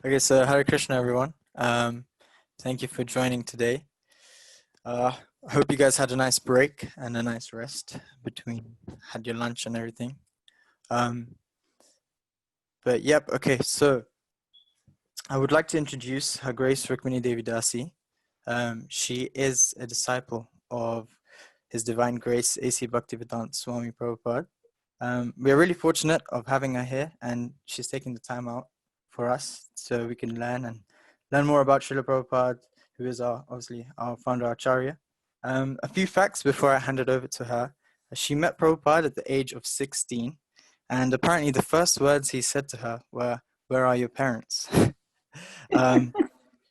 Okay, so Hare Krishna, everyone. Thank you for joining today. I hope you guys had a nice break and a nice rest between, had your lunch and everything. But yep, okay, so I would like to introduce Her Grace Rukmini Devi Dasi. She is a disciple of His Divine Grace A.C. Bhaktivedanta Swami Prabhupada. We are really fortunate of having her here, and she's taking the time out for us so we can learn more about Srila Prabhupada, who is obviously our founder Acharya. A few facts before I hand it over to her. She met Prabhupada at the age of 16, and apparently the first words he said to her were, "Where are your parents?"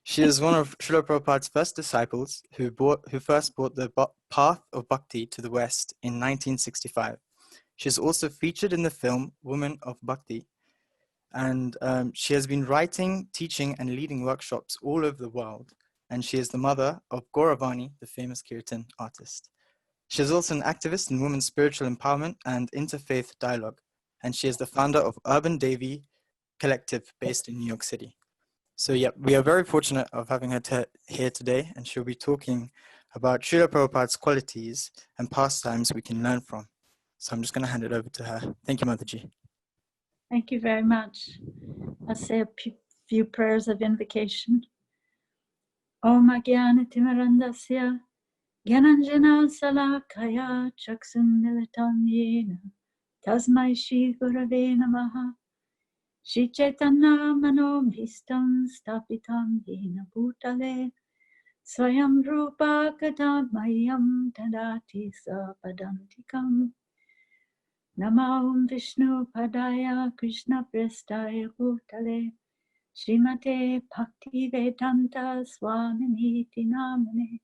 She is one of Srila Prabhupada's first disciples who first brought the path of bhakti to the West in 1965. She is also featured in the film Woman of Bhakti, and she has been writing, teaching, and leading workshops all over the world. And she is the mother of Gauravani, the famous Kirtan artist. She is also an activist in women's spiritual empowerment and interfaith dialogue. And she is the founder of Urban Devi Collective based in New York City. So yeah, we are very fortunate of having her here today, and she'll be talking about Srila Prabhupada's qualities and pastimes we can learn from. So I'm just going to hand it over to her. Thank you, Mataji. Thank you very much. I'll say a few prayers of invocation. Om Agyanatimarandasya Gyananjana Salakaya Chaksun Militam Yena Tasmai Shri Gurave Namaha Shri Chaitanya Manobhistam Stapitam Yena Bhutale Swayam Rupa Kadadmayam Tadati Sapadantikam Namahum Vishnu Padaya Krishna Prestaya Bhutale Srimate Bhakti Vedanta Swaminiti Namane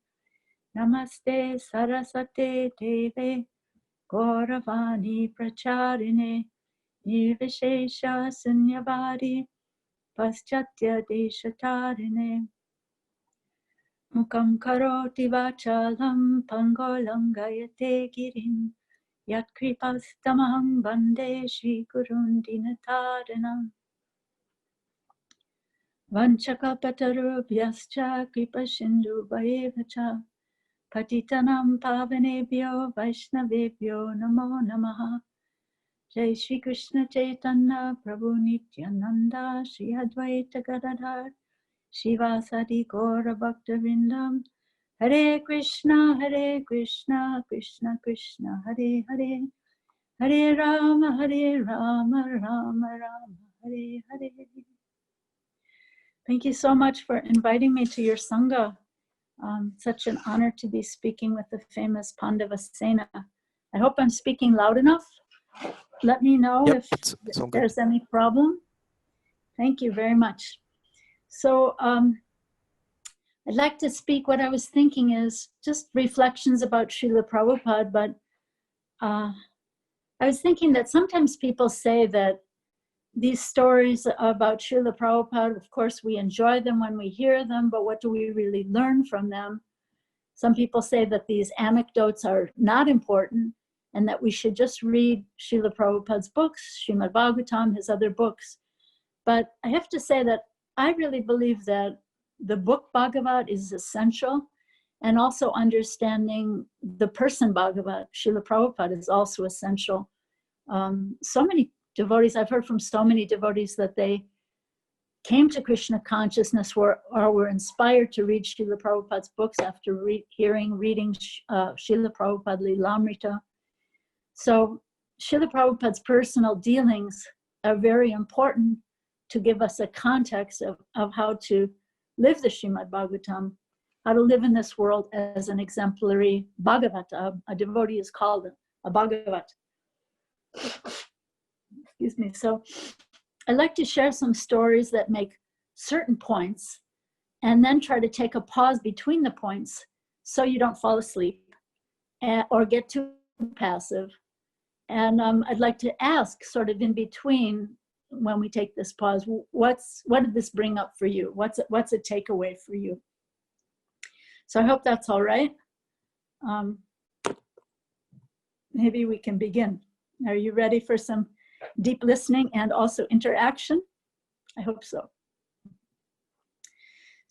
Namaste Sarasate Deve Gauravani Pracharine Nirvishesha Sunyavadi Paschatya Deshatarine Mukam Karoti Vachalam Pangolam Gayate Girim Yat Kripastamaham Bande Shri Gurun Dinataranam Vanchakapatarubhyascha Kripasindhu Vaevacha Patitanam Pavanebhyo Vaishnavebhyo Namo Namaha Jai Shri Krishna Chaitanya Prabhu Nityananda Shri Advaita Gadadhar Shivasadi Gaura Bhaktivinoda Hare Krishna Krishna Krishna Hare Hare Hare Rama Rama Rama Hare Hare. Thank you so much for inviting me to your Sangha. Such an honor to be speaking with the famous Pandava Sena. I hope I'm speaking loud enough. Let me know if there's any problem. Thank you very much. So I'd like to speak, what I was thinking is just reflections about Srila Prabhupada, but I was thinking that sometimes people say that these stories about Srila Prabhupada, of course, we enjoy them when we hear them, but what do we really learn from them? Some people say that these anecdotes are not important and that we should just read Srila Prabhupada's books, Srimad Bhagavatam, his other books. But I have to say that I really believe that the book Bhagavat is essential, and also understanding the person Bhagavat, Srila Prabhupada, is also essential. So many devotees, I've heard from so many devotees that they came to Krishna consciousness or were inspired to read Srila Prabhupada's books after reading Srila Prabhupada Lilamrita. So Srila Prabhupada's personal dealings are very important to give us a context of how to live the Srimad Bhagavatam, how to live in this world as an exemplary Bhagavata. A devotee is called a Bhagavat. Excuse me. So I'd like to share some stories that make certain points and then try to take a pause between the points so you don't fall asleep or get too passive. And I'd like to ask sort of in between when we take this pause, what did this bring up for you? What's a takeaway for you? So I hope that's all right. Maybe we can begin. Are you ready for some deep listening and also interaction? I hope so.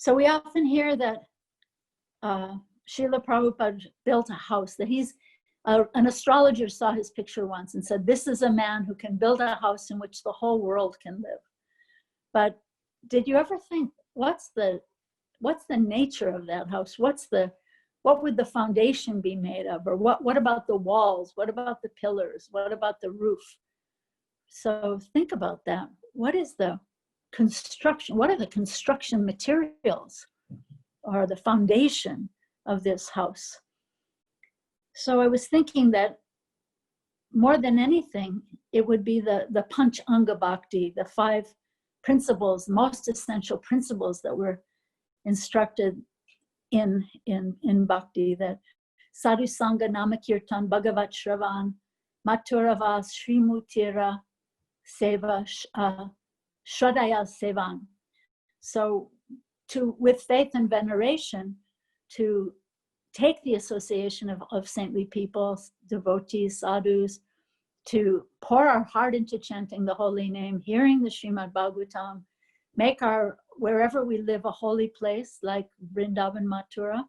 So we often hear that Srila Prabhupada built a house, that an astrologer saw his picture once and said, this is a man who can build a house in which the whole world can live. But did you ever think, what's the nature of that house? What would the foundation be made of? Or what about the walls? What about the pillars? What about the roof? So think about that. What is the construction? What are the construction materials or the foundation of this house? So I was thinking that more than anything, it would be the Panch Anga Bhakti, the 5 principles, most essential principles that were instructed in Bhakti, that Sadhu Sangha Namakirtan Bhagavat Shravan Maturavas Srimutira Seva Shradaya Sevan. So with faith and veneration, to take the association of saintly people, devotees, sadhus, to pour our heart into chanting the holy name, hearing the Srimad Bhagavatam, make wherever we live a holy place like Vrindavan Mathura,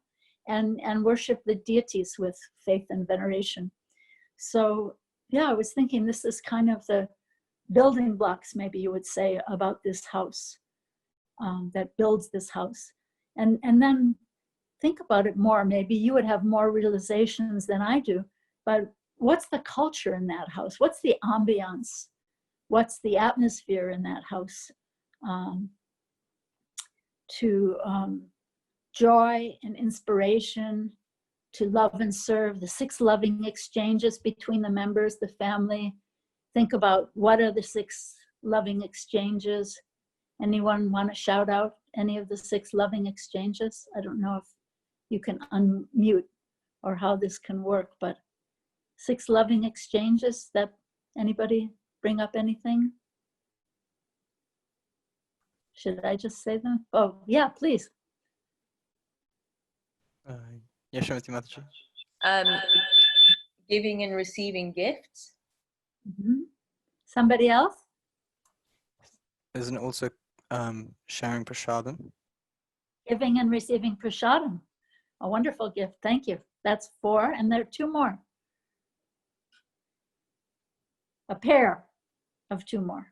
and worship the deities with faith and veneration. So yeah, I was thinking this is kind of the building blocks, maybe you would say, about this house, that builds this house. And then think about it more. Maybe you would have more realizations than I do, but what's the culture in that house? What's the ambiance? What's the atmosphere in that house? To joy and inspiration, to love and serve, the 6 loving exchanges between the members, the family. Think about what are the 6 loving exchanges. Anyone want to shout out any of the 6 loving exchanges? I don't know if you can unmute or how this can work, but 6 loving exchanges, that anybody bring up anything? Should I just say them? Oh, yeah, please. Yashwati Mataji. Giving and receiving gifts. Mm-hmm. Somebody else? Isn't it also sharing prasadam? Giving and receiving prasadam. A wonderful gift. Thank you. That's 4, and there are 2 more. A pair of 2 more.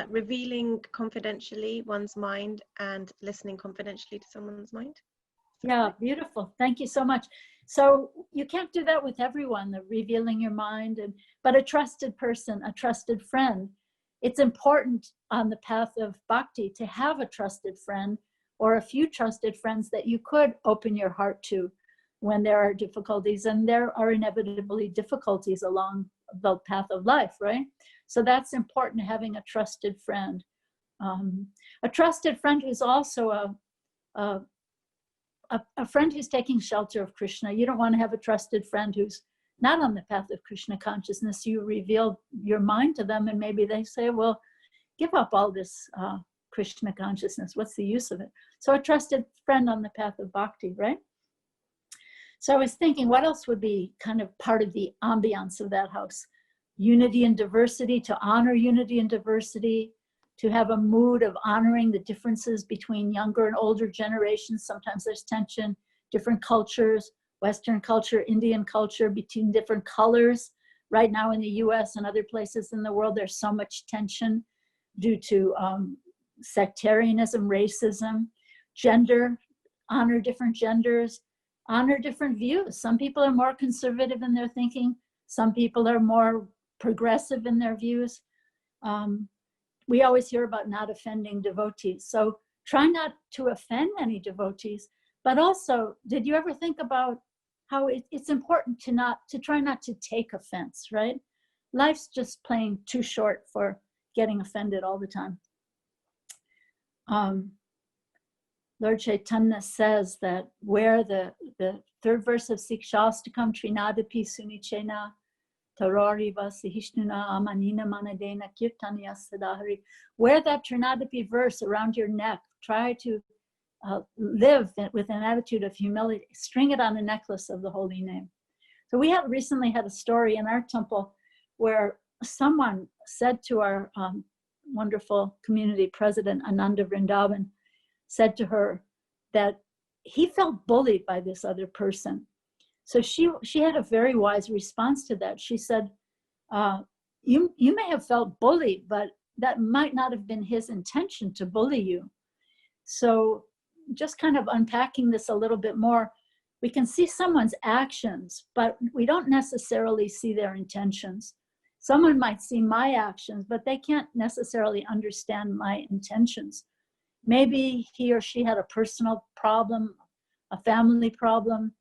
Revealing confidentially one's mind and listening confidentially to someone's mind. Yeah, beautiful. Thank you so much. So you can't do that with everyone, the revealing your mind, but a trusted person, a trusted friend. It's important on the path of bhakti to have a trusted friend or a few trusted friends that you could open your heart to when there are difficulties, and there are inevitably difficulties along the path of life, right? So that's important, having a trusted friend. A trusted friend who's also a friend who's taking shelter of Krishna. You don't want to have a trusted friend who's not on the path of Krishna consciousness. You reveal your mind to them and maybe they say, well, give up all this Krishna consciousness. What's the use of it? So a trusted friend on the path of bhakti, right? So I was thinking, what else would be kind of part of the ambiance of that house? Unity and diversity, to honor unity and diversity, to have a mood of honoring the differences between younger and older generations. Sometimes there's tension, different cultures, Western culture, Indian culture, between different colors. Right now in the US and other places in the world, there's so much tension due to sectarianism, racism, gender, honor different genders, honor different views. Some people are more conservative in their thinking. Some people are more progressive in their views. We always hear about not offending devotees. So try not to offend any devotees, but also, did you ever think about how it's important to try not to take offense, right? Life's just plain too short for getting offended all the time. Lord Chaitanya says that where the 3rd verse of Sikshastakam Trinadapi Sunichena Tarariva Sihishnuna Amanina Manadena Kirtanya Sadahari, where that Trinadapi verse around your neck, try to live with an attitude of humility, string it on a necklace of the holy name. So we recently had a story in our temple where someone said to our wonderful community president, Ananda Vrindavan, said to her that he felt bullied by this other person. So she had a very wise response to that. She said, you may have felt bullied, but that might not have been his intention to bully you. So just kind of unpacking this a little bit more, we can see someone's actions, but we don't necessarily see their intentions. Someone might see my actions, but they can't necessarily understand my intentions. Maybe he or she had a personal problem, a family problem.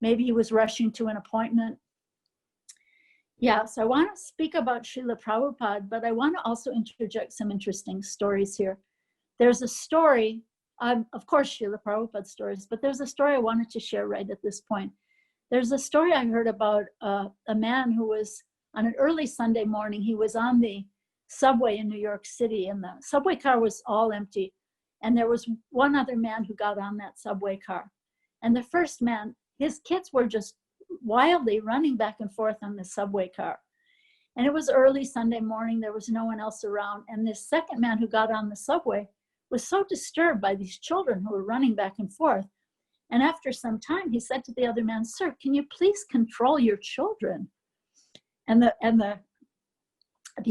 Maybe he was rushing to an appointment. Yeah, so I want to speak about Srila Prabhupada, but I want to also interject some interesting stories here. There's a story, of course, Srila Prabhupada stories, but there's a story I wanted to share right at this point. There's a story I heard about a man who was, on an early Sunday morning, he was on the subway in New York City, and the subway car was all empty. And there was one other man who got on that subway car. And the first man, his kids were just wildly running back and forth on the subway car. And it was early Sunday morning, there was no one else around. And this second man who got on the subway was so disturbed by these children who were running back and forth. And after some time, he said to the other man, "Sir, can you please control your children?" And the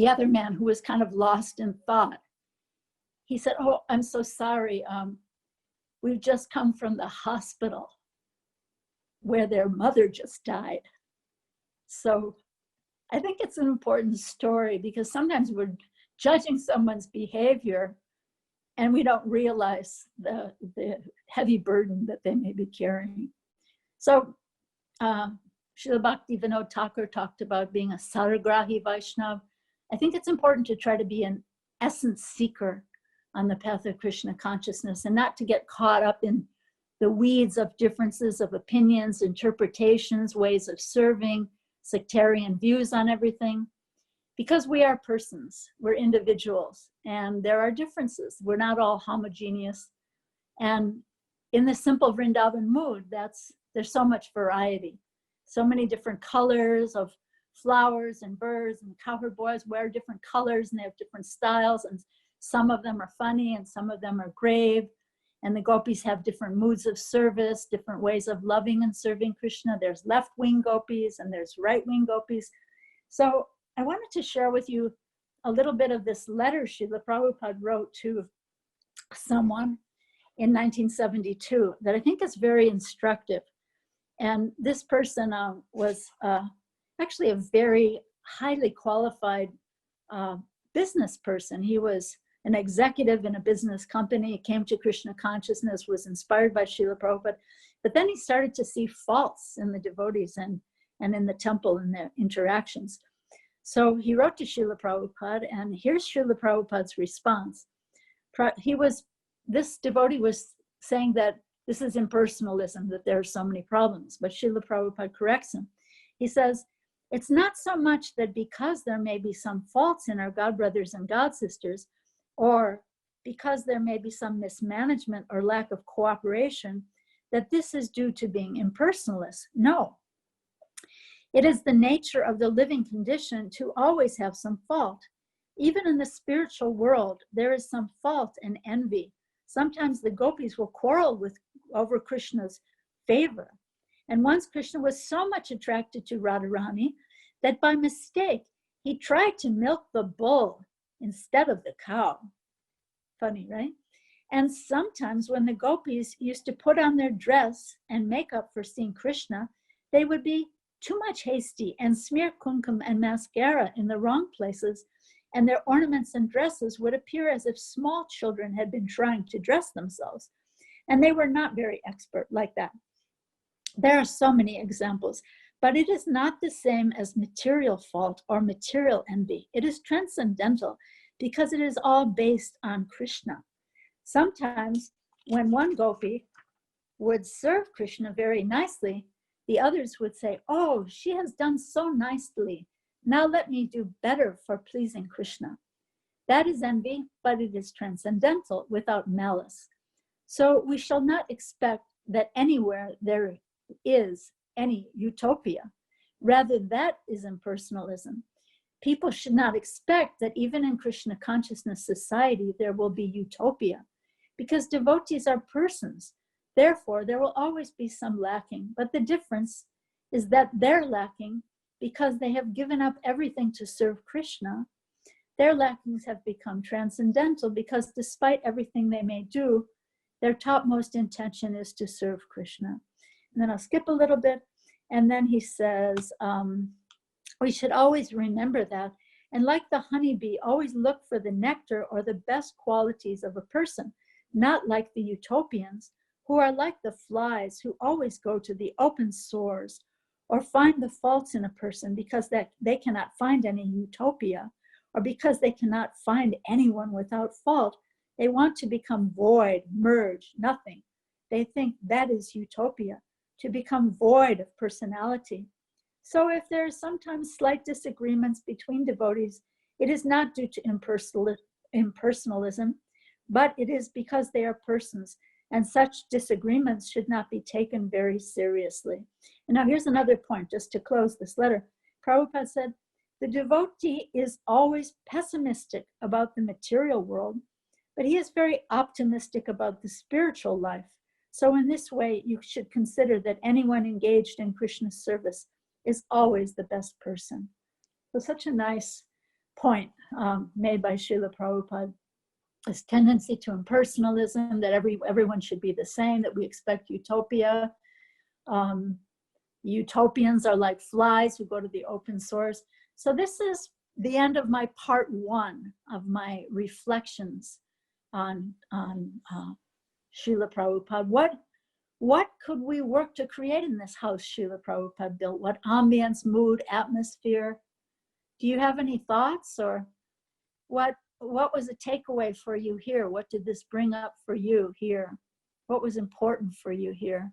other man, who was kind of lost in thought, he said, "Oh, I'm so sorry. We've just come from the hospital where their mother just died." So I think it's an important story, because sometimes we're judging someone's behavior and we don't realize the heavy burden that they may be carrying. So Srila Bhakti Vinod Thakur talked about being a Saragrahi Vaishnav. I think it's important to try to be an essence seeker on the path of Krishna consciousness, and not to get caught up in the weeds of differences of opinions, interpretations, ways of serving, sectarian views on everything. Because we are persons, we're individuals, and there are differences. We're not all homogeneous. And in the simple Vrindavan mood, there's so much variety. So many different colors of flowers and birds, and cowherd boys wear different colors and they have different styles, and some of them are funny and some of them are grave. And the gopis have different moods of service, different ways of loving and serving Krishna. There's left-wing gopis and there's right-wing gopis. So I wanted to share with you a little bit of this letter Srila Prabhupada wrote to someone in 1972 that I think is very instructive. And this person was actually a very highly qualified business person. He was an executive in a business company. He came to Krishna consciousness, was inspired by Srila Prabhupada, but then he started to see faults in the devotees and in the temple and their interactions. So he wrote to Srila Prabhupada, and here's Srila Prabhupada's response. This devotee was saying that this is impersonalism, that there are so many problems, but Srila Prabhupada corrects him. He says, it's not so much that because there may be some faults in our God brothers and God sisters, or because there may be some mismanagement or lack of cooperation, that this is due to being impersonalist. No. It is the nature of the living condition to always have some fault. Even in the spiritual world, there is some fault and envy. Sometimes the gopis will quarrel over Krishna's favor. And once Krishna was so much attracted to Radharani that by mistake, he tried to milk the bull instead of the cow. Funny, right? And sometimes when the gopis used to put on their dress and makeup for seeing Krishna, they would be too much hasty and smear kumkum and mascara in the wrong places, and their ornaments and dresses would appear as if small children had been trying to dress themselves. And they were not very expert like that. There are so many examples, but it is not the same as material fault or material envy. It is transcendental because it is all based on Krishna. Sometimes when one gopi would serve Krishna very nicely, the others would say, "Oh, she has done so nicely. Now let me do better for pleasing Krishna." That is envy, but it is transcendental without malice. So we shall not expect that anywhere there is any utopia. Rather, that is impersonalism. people should not expect that even in Krishna consciousness society, there will be utopia, because devotees are persons. Therefore, there will always be some lacking. But the difference is that they're lacking because they have given up everything to serve Krishna. Their lackings have become transcendental because despite everything they may do, their topmost intention is to serve Krishna. And then I'll skip a little bit. And then he says, we should always remember that. And like the honeybee, always look for the nectar or the best qualities of a person, not like the utopians, who are like the flies who always go to the open sores or find the faults in a person because they cannot find any utopia, or because they cannot find anyone without fault. They want to become void, merge, nothing. They think that is utopia, to become void of personality. So if there are sometimes slight disagreements between devotees, it is not due to impersonalism, but it is because they are persons, and such disagreements should not be taken very seriously. And now here's another point, just to close this letter. Prabhupada said, the devotee is always pessimistic about the material world, but he is very optimistic about the spiritual life. So in this way, you should consider that anyone engaged in Krishna's service is always the best person. So such a nice point made by Srila Prabhupada. This tendency to impersonalism, that everyone should be the same, that we expect utopia. Utopians are like flies who go to the open source. So this is the end of my part 1 of my reflections on Srila Prabhupada. What could we work to create in this house Srila Prabhupada built? What ambience, mood, atmosphere? Do you have any thoughts, or what was a takeaway for you here? What did this bring up for you here? What was important for you here?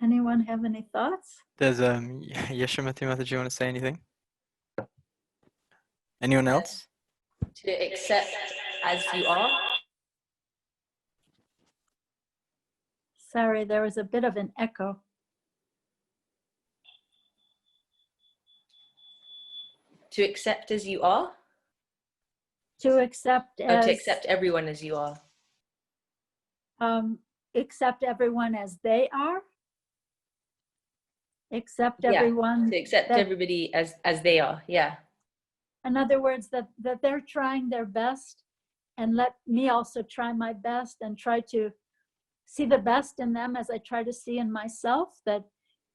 Anyone have any thoughts? There's Yeshwamati Mata, do you want to say anything? Anyone else? To accept as you are. Sorry, there was a bit of an echo. To accept as you are. To accept as, to accept everyone as you are. Accept everyone as they are. Accept everyone. To accept everybody as they are. Yeah. In other words, that they're trying their best, and let me also try my best and try to see the best in them as I try to see in myself. That,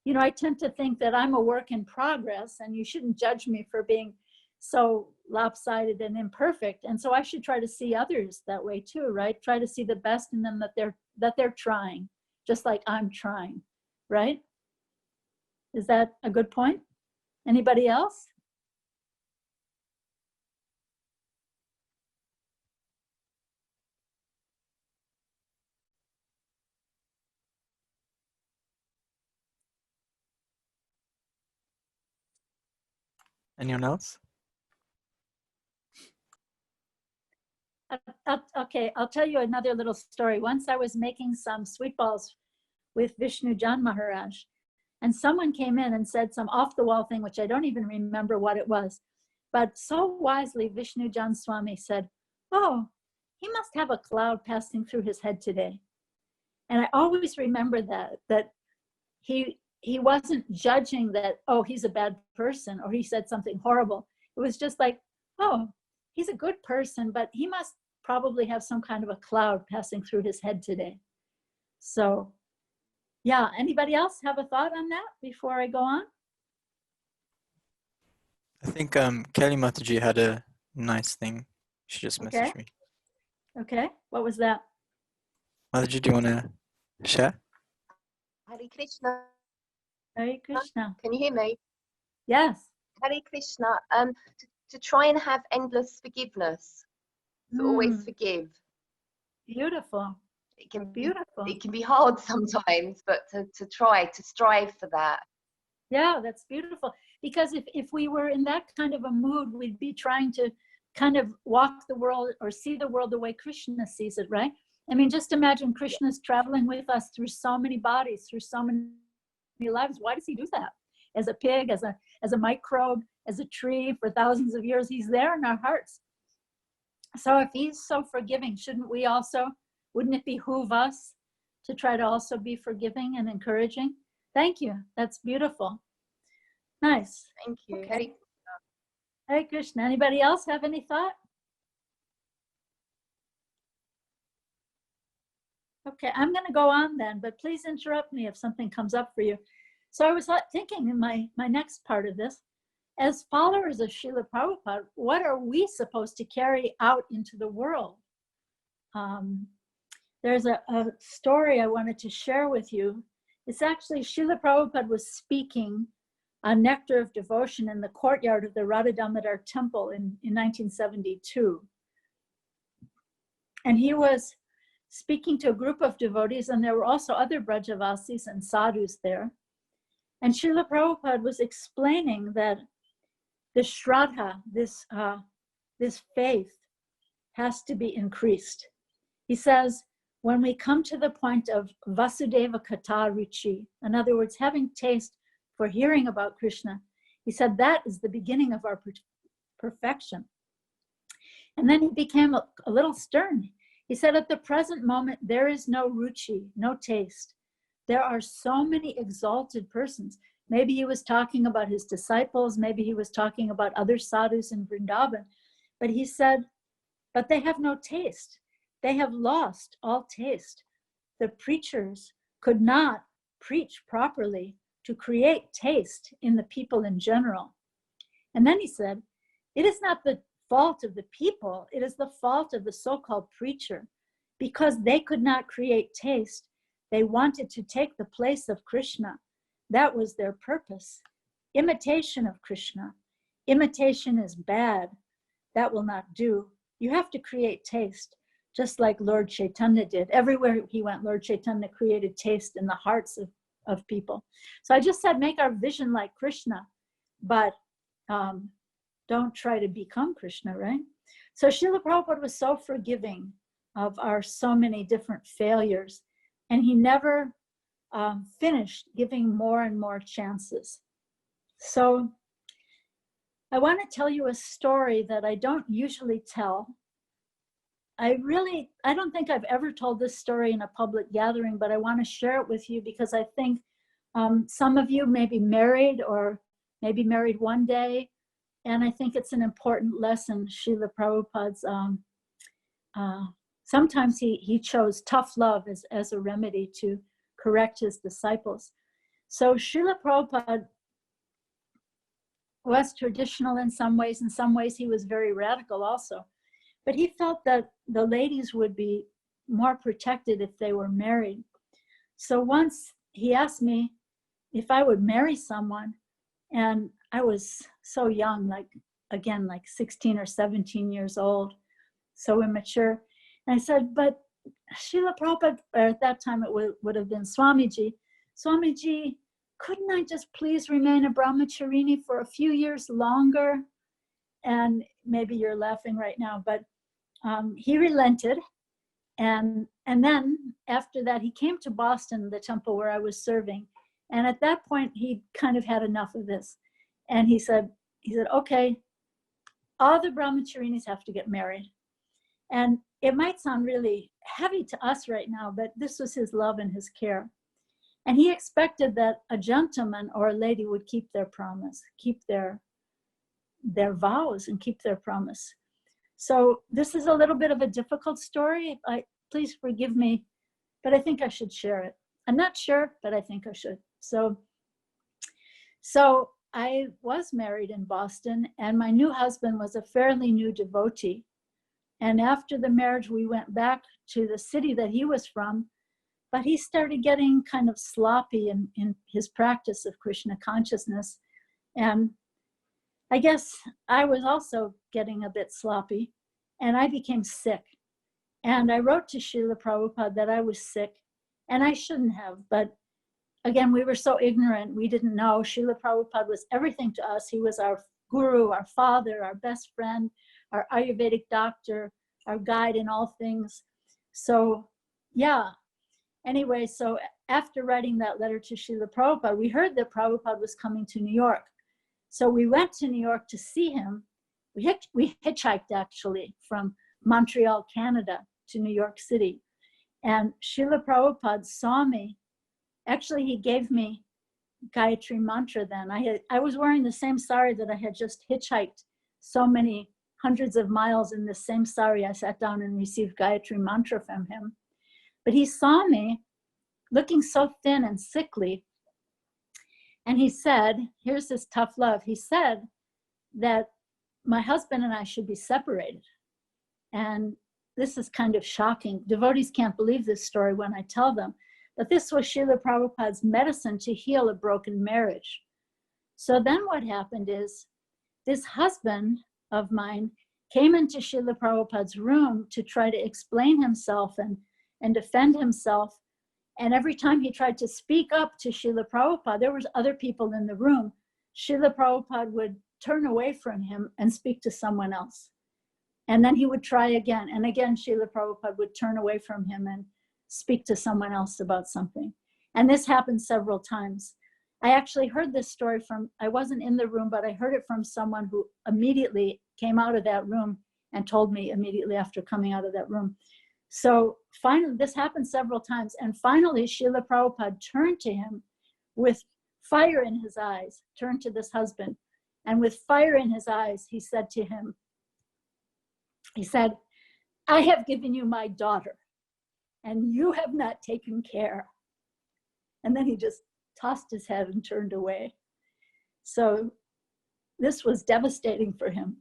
you know, I tend to think that I'm a work in progress, and you shouldn't judge me for being so lopsided and imperfect. And so I should try to see others that way too, right? Try to see the best in them, that they're trying, just like I'm trying, right? Is that a good point? Anybody else? Anyone else? Okay, I'll tell you another little story. Once I was making some sweet balls with Vishnu Jan Maharaj, and someone came in and said some off-the-wall thing, which I don't even remember what it was. But so wisely, Vishnu Jan Swami said, oh, he must have a cloud passing through his head today. And I always remember that he wasn't judging that, oh, he's a bad person, or he said something horrible. It was just like, oh, he's a good person, but he must probably have some kind of a cloud passing through his head today. So, yeah, anybody else have a thought on that before I go on? I think Kelly Mataji had a nice thing. She just messaged me. Okay, what was that? Mataji, do you want to share? Hare Krishna. Hare Krishna. Can you hear me? Yes. Hare Krishna. To try and have endless forgiveness. To always forgive. Beautiful. It can Beautiful. It can be hard sometimes, but to try, to strive for that. Yeah, that's beautiful. Because if we were in that kind of a mood, we'd be trying to kind of walk the world or see the world the way Krishna sees it, right? I mean, just imagine Krishna's traveling with us through so many bodies, through so many lives. Why does he do that? As a pig, as a microbe, as a tree for thousands of years, he's there in our hearts. So if he's so forgiving, wouldn't it behoove us to try to also be forgiving and encouraging? Thank you. That's beautiful. Nice. Thank you. Okay. Hare Krishna. Anybody else have any thought? Okay, I'm going to go on then, but please interrupt me if something comes up for you. So I was thinking in my next part of this, as followers of Srila Prabhupada, what are we supposed to carry out into the world? There's a story I wanted to share with you. It's actually Srila Prabhupada was speaking on Nectar of Devotion in the courtyard of the Radha Damodar Temple in 1972. And he was speaking to a group of devotees, and there were also other Brajavasis and sadhus there. And Srila Prabhupada was explaining that the Shraddha, this faith, has to be increased. He says, when we come to the point of Vasudeva Kata Ruchi, in other words, having taste for hearing about Krishna, he said that is the beginning of our perfection. And then he became a little stern. He said, at the present moment, there is no ruchi, no taste. There are so many exalted persons. Maybe he was talking about his disciples. Maybe he was talking about other sadhus in Vrindavan. But he said, but they have no taste. They have lost all taste. The preachers could not preach properly to create taste in the people in general. And then he said, it is not the fault of the people, it is the fault of the so-called preacher, because they could not create taste. They wanted to take the place of Krishna. That was their purpose. Imitation of Krishna. Imitation is bad. That will not do. You have to create taste, just like Lord Chaitanya did. Everywhere he went, Lord Chaitanya created taste in the hearts of people. So I just said, make our vision like Krishna, but don't try to become Krishna, right? So Srila Prabhupada was so forgiving of our so many different failures, and he never finished giving more and more chances. So I want to tell you a story that I don't usually tell. I don't think I've ever told this story in a public gathering, but I want to share it with you because I think some of you may be married or maybe married one day, and I think it's an important lesson. Srila Prabhupada's, sometimes he chose tough love as a remedy to correct his disciples. So Srila Prabhupada was traditional in some ways he was very radical also. But he felt that the ladies would be more protected if they were married. So once he asked me if I would marry someone, and I was so young, like 16 or 17 years old, so immature. And I said, but Srila Prabhupada, or at that time it would have been Swamiji, couldn't I just please remain a brahmacharini for a few years longer? And maybe you're laughing right now, but he relented. And then after that, he came to Boston, the temple where I was serving. And at that point, he kind of had enough of this. And he said, okay, all the brahmacharinis have to get married. And it might sound really heavy to us right now, but this was his love and his care. And he expected that a gentleman or a lady would keep their promise, keep their vows and keep their promise. So this is a little bit of a difficult story. Please forgive me, but I think I should share it. I'm not sure, but I think I should. So I was married in Boston, and my new husband was a fairly new devotee. And after the marriage, we went back to the city that he was from, but he started getting kind of sloppy in his practice of Krishna consciousness. And I guess I was also getting a bit sloppy, and I became sick. And I wrote to Srila Prabhupada that I was sick, and I shouldn't have, but again, we were so ignorant, we didn't know. Srila Prabhupada was everything to us. He was our guru, our father, our best friend, our Ayurvedic doctor, our guide in all things. So, yeah. Anyway, so after writing that letter to Srila Prabhupada, we heard that Prabhupada was coming to New York. So we went to New York to see him. We hitchhiked actually from Montreal, Canada to New York City. And Srila Prabhupada saw me. Actually, he gave me Gayatri mantra then. I was wearing the same sari that I had just hitchhiked so many hundreds of miles in the same sari. I sat down and received Gayatri mantra from him. But he saw me looking so thin and sickly. And he said, here's this tough love. He said that my husband and I should be separated. And this is kind of shocking. Devotees can't believe this story when I tell them. But this was Srila Prabhupada's medicine to heal a broken marriage. So then what happened is this husband of mine came into Srila Prabhupada's room to try to explain himself and defend himself. And every time he tried to speak up to Srila Prabhupada, there was other people in the room. Srila Prabhupada would turn away from him and speak to someone else. And then he would try again. And again, Srila Prabhupada would turn away from him and speak to someone else about something. And this happened several times. I actually heard this story from, I wasn't in the room, but I heard it from someone who immediately came out of that room and told me immediately after coming out of that room. So finally, this happened several times. And finally, Srila Prabhupada turned to him with fire in his eyes, turned to this husband. And with fire in his eyes, he said to him, he said, I have given you my daughter, and you have not taken care. And then he just tossed his head and turned away. So this was devastating for him.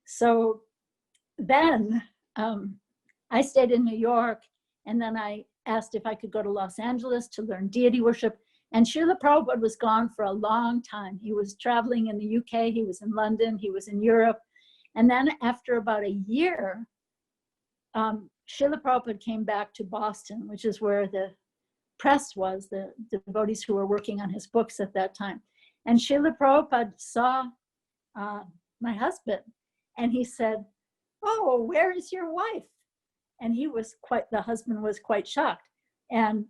So then I stayed in New York, and then I asked if I could go to Los Angeles to learn deity worship. And Srila Prabhupada was gone for a long time. He was traveling in the UK, he was in London, he was in Europe. And then after about a year, Srila Prabhupada came back to Boston, which is where the press was, the devotees who were working on his books at that time. And Srila Prabhupada saw my husband, and he said, oh, where is your wife? And the husband was quite shocked. And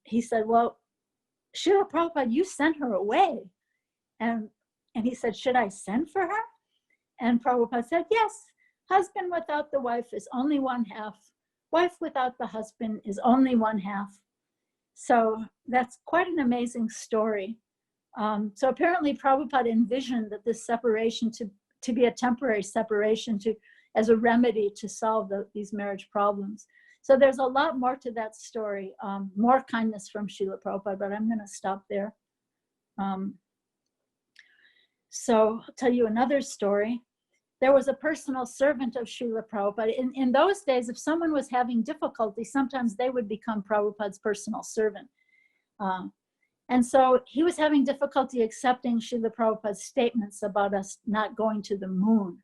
he said, well, Srila Prabhupada, you sent her away. And he said, should I send for her? And Prabhupada said, yes, husband without the wife is only one half. Wife without the husband is only one half. So that's quite an amazing story. So apparently Prabhupada envisioned that this separation to be a temporary separation as a remedy to solve these marriage problems. So there's a lot more to that story, more kindness from Srila Prabhupada, but I'm going to stop there. So I'll tell you another story. There was a personal servant of Srila Prabhupada. In those days, if someone was having difficulty, sometimes they would become Prabhupada's personal servant. And so he was having difficulty accepting Srila Prabhupada's statements about us not going to the moon.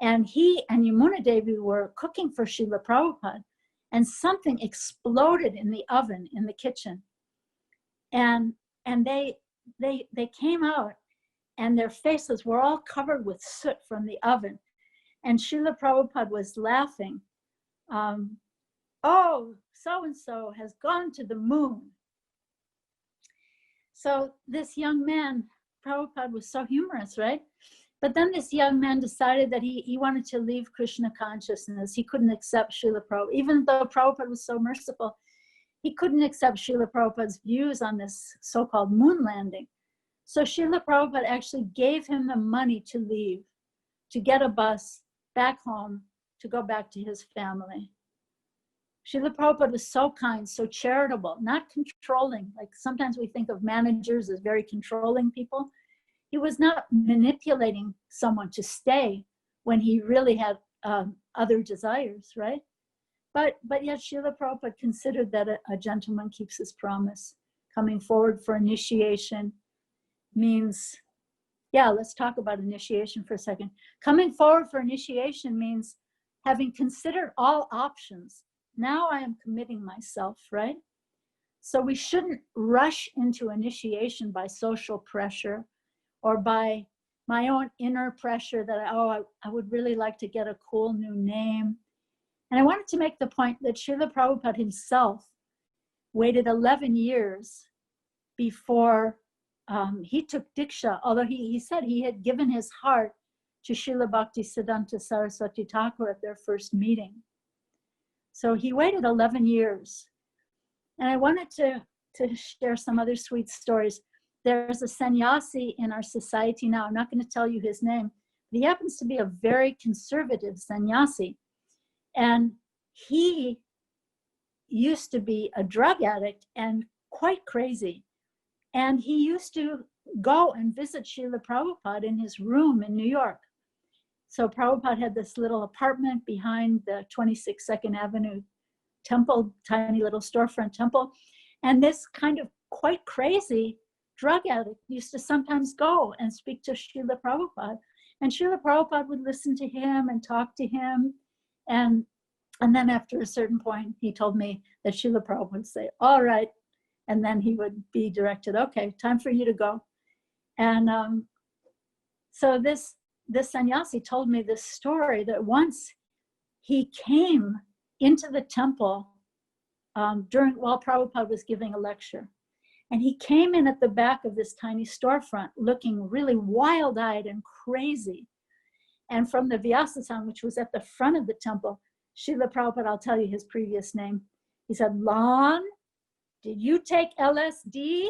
And he and Yamuna Devi were cooking for Srila Prabhupada, and something exploded in the oven in the kitchen. And they came out, and their faces were all covered with soot from the oven. And Srila Prabhupada was laughing. Oh, so-and-so has gone to the moon. So this young man, Prabhupada was so humorous, right? But then this young man decided that he wanted to leave Krishna consciousness. He couldn't accept Srila Prabhupada. Even though Prabhupada was so merciful, he couldn't accept Srila Prabhupada's views on this so-called moon landing. So Srila Prabhupada actually gave him the money to leave, to get a bus back home, to go back to his family. Srila Prabhupada was so kind, so charitable, not controlling. Like sometimes we think of managers as very controlling people. He was not manipulating someone to stay when he really had other desires, right? But yet Srila Prabhupada considered that a gentleman keeps his promise. Coming forward for initiation means, yeah, let's talk about initiation for a second. Coming forward for initiation means having considered all options. Now I am committing myself, right? So we shouldn't rush into initiation by social pressure or by my own inner pressure that, I would really like to get a cool new name. And I wanted to make the point that Srila Prabhupada himself waited 11 years before he took Diksha, although he said he had given his heart to Srila Bhakti Siddhanta Saraswati Thakur at their first meeting. So he waited 11 years. And I wanted to share some other sweet stories. There's a sannyasi in our society now. I'm not going to tell you his name, but he happens to be a very conservative sannyasi. And he used to be a drug addict and quite crazy. And he used to go and visit Srila Prabhupada in his room in New York. So Prabhupada had this little apartment behind the 26 2nd Avenue temple, tiny little storefront temple. And this kind of quite crazy drug addict used to sometimes go and speak to Srila Prabhupada. And Srila Prabhupada would listen to him and talk to him. And then after a certain point, he told me that Srila Prabhupada would say, all right. And then he would be directed, okay, time for you to go. And so this sannyasi told me this story that once he came into the temple while Prabhupada was giving a lecture. And he came in at the back of this tiny storefront looking really wild-eyed and crazy. And from the Vyasasana, which was at the front of the temple, Srila Prabhupada, I'll tell you his previous name, he said, Lon, did you take LSD?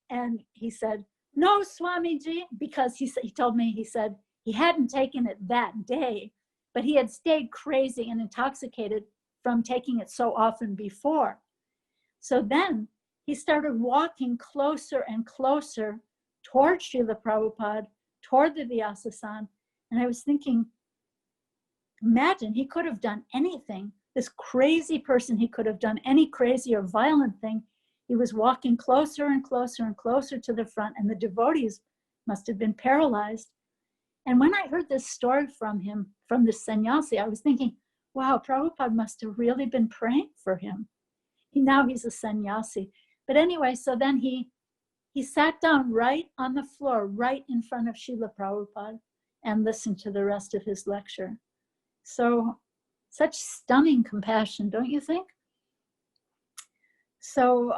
And he said, no, Swamiji, because he told me, he said he hadn't taken it that day, but he had stayed crazy and intoxicated from taking it so often before. So then he started walking closer and closer toward Srila Prabhupada, toward the Vyasasana. And I was thinking, imagine, he could have done anything. This crazy person, he could have done any crazy or violent thing. He was walking closer and closer and closer to the front, and the devotees must have been paralyzed. And when I heard this story from him, from this sannyasi, I was thinking, wow, Prabhupada must have really been praying for him. Now he's a sannyasi. But anyway, so then he sat down right on the floor, right in front of Srila Prabhupada, and listened to the rest of his lecture. So such stunning compassion, don't you think? So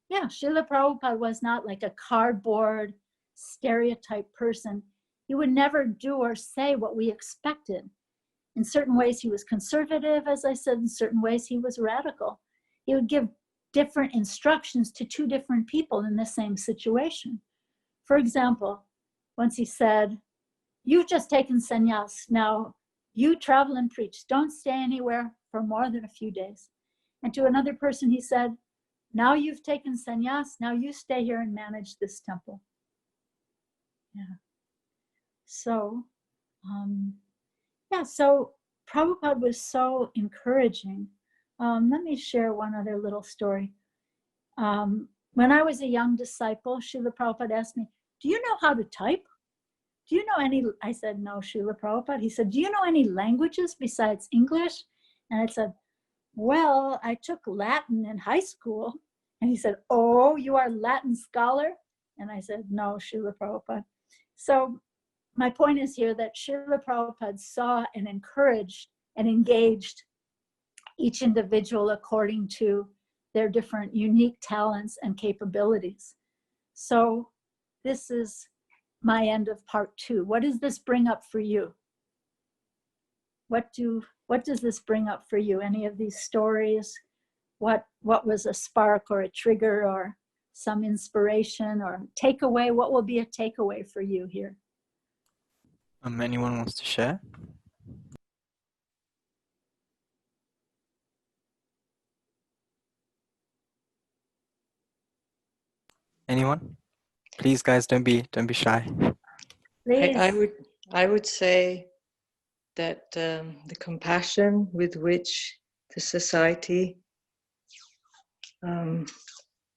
yeah, Srila Prabhupada was not like a cardboard stereotype person. He would never do or say what we expected. In certain ways, he was conservative, as I said. In certain ways, he was radical. He would give different instructions to two different people in the same situation. For example, once he said, you've just taken sannyas. Now, you travel and preach. Don't stay anywhere for more than a few days. And to another person, he said, now you've taken sannyas. Now you stay here and manage this temple. Yeah. So, so Prabhupada was so encouraging. Let me share one other little story. When I was a young disciple, Srila Prabhupada asked me, do you know how to type? Do you know any? I said, no, Srila Prabhupada. He said, do you know any languages besides English? And I said, well, I took Latin in high school. And he said, oh, you are a Latin scholar? And I said, no, Srila Prabhupada. So my point is here that Srila Prabhupada saw and encouraged and engaged each individual according to their different unique talents and capabilities. So this is my end of part 2. What does this bring up for you? What does this bring up for you? Any of these stories? What was a spark or a trigger or some inspiration or takeaway? What will be a takeaway for you here? Anyone wants to share? Anyone? Please, guys, don't be shy. Please. I would say that the compassion with which the society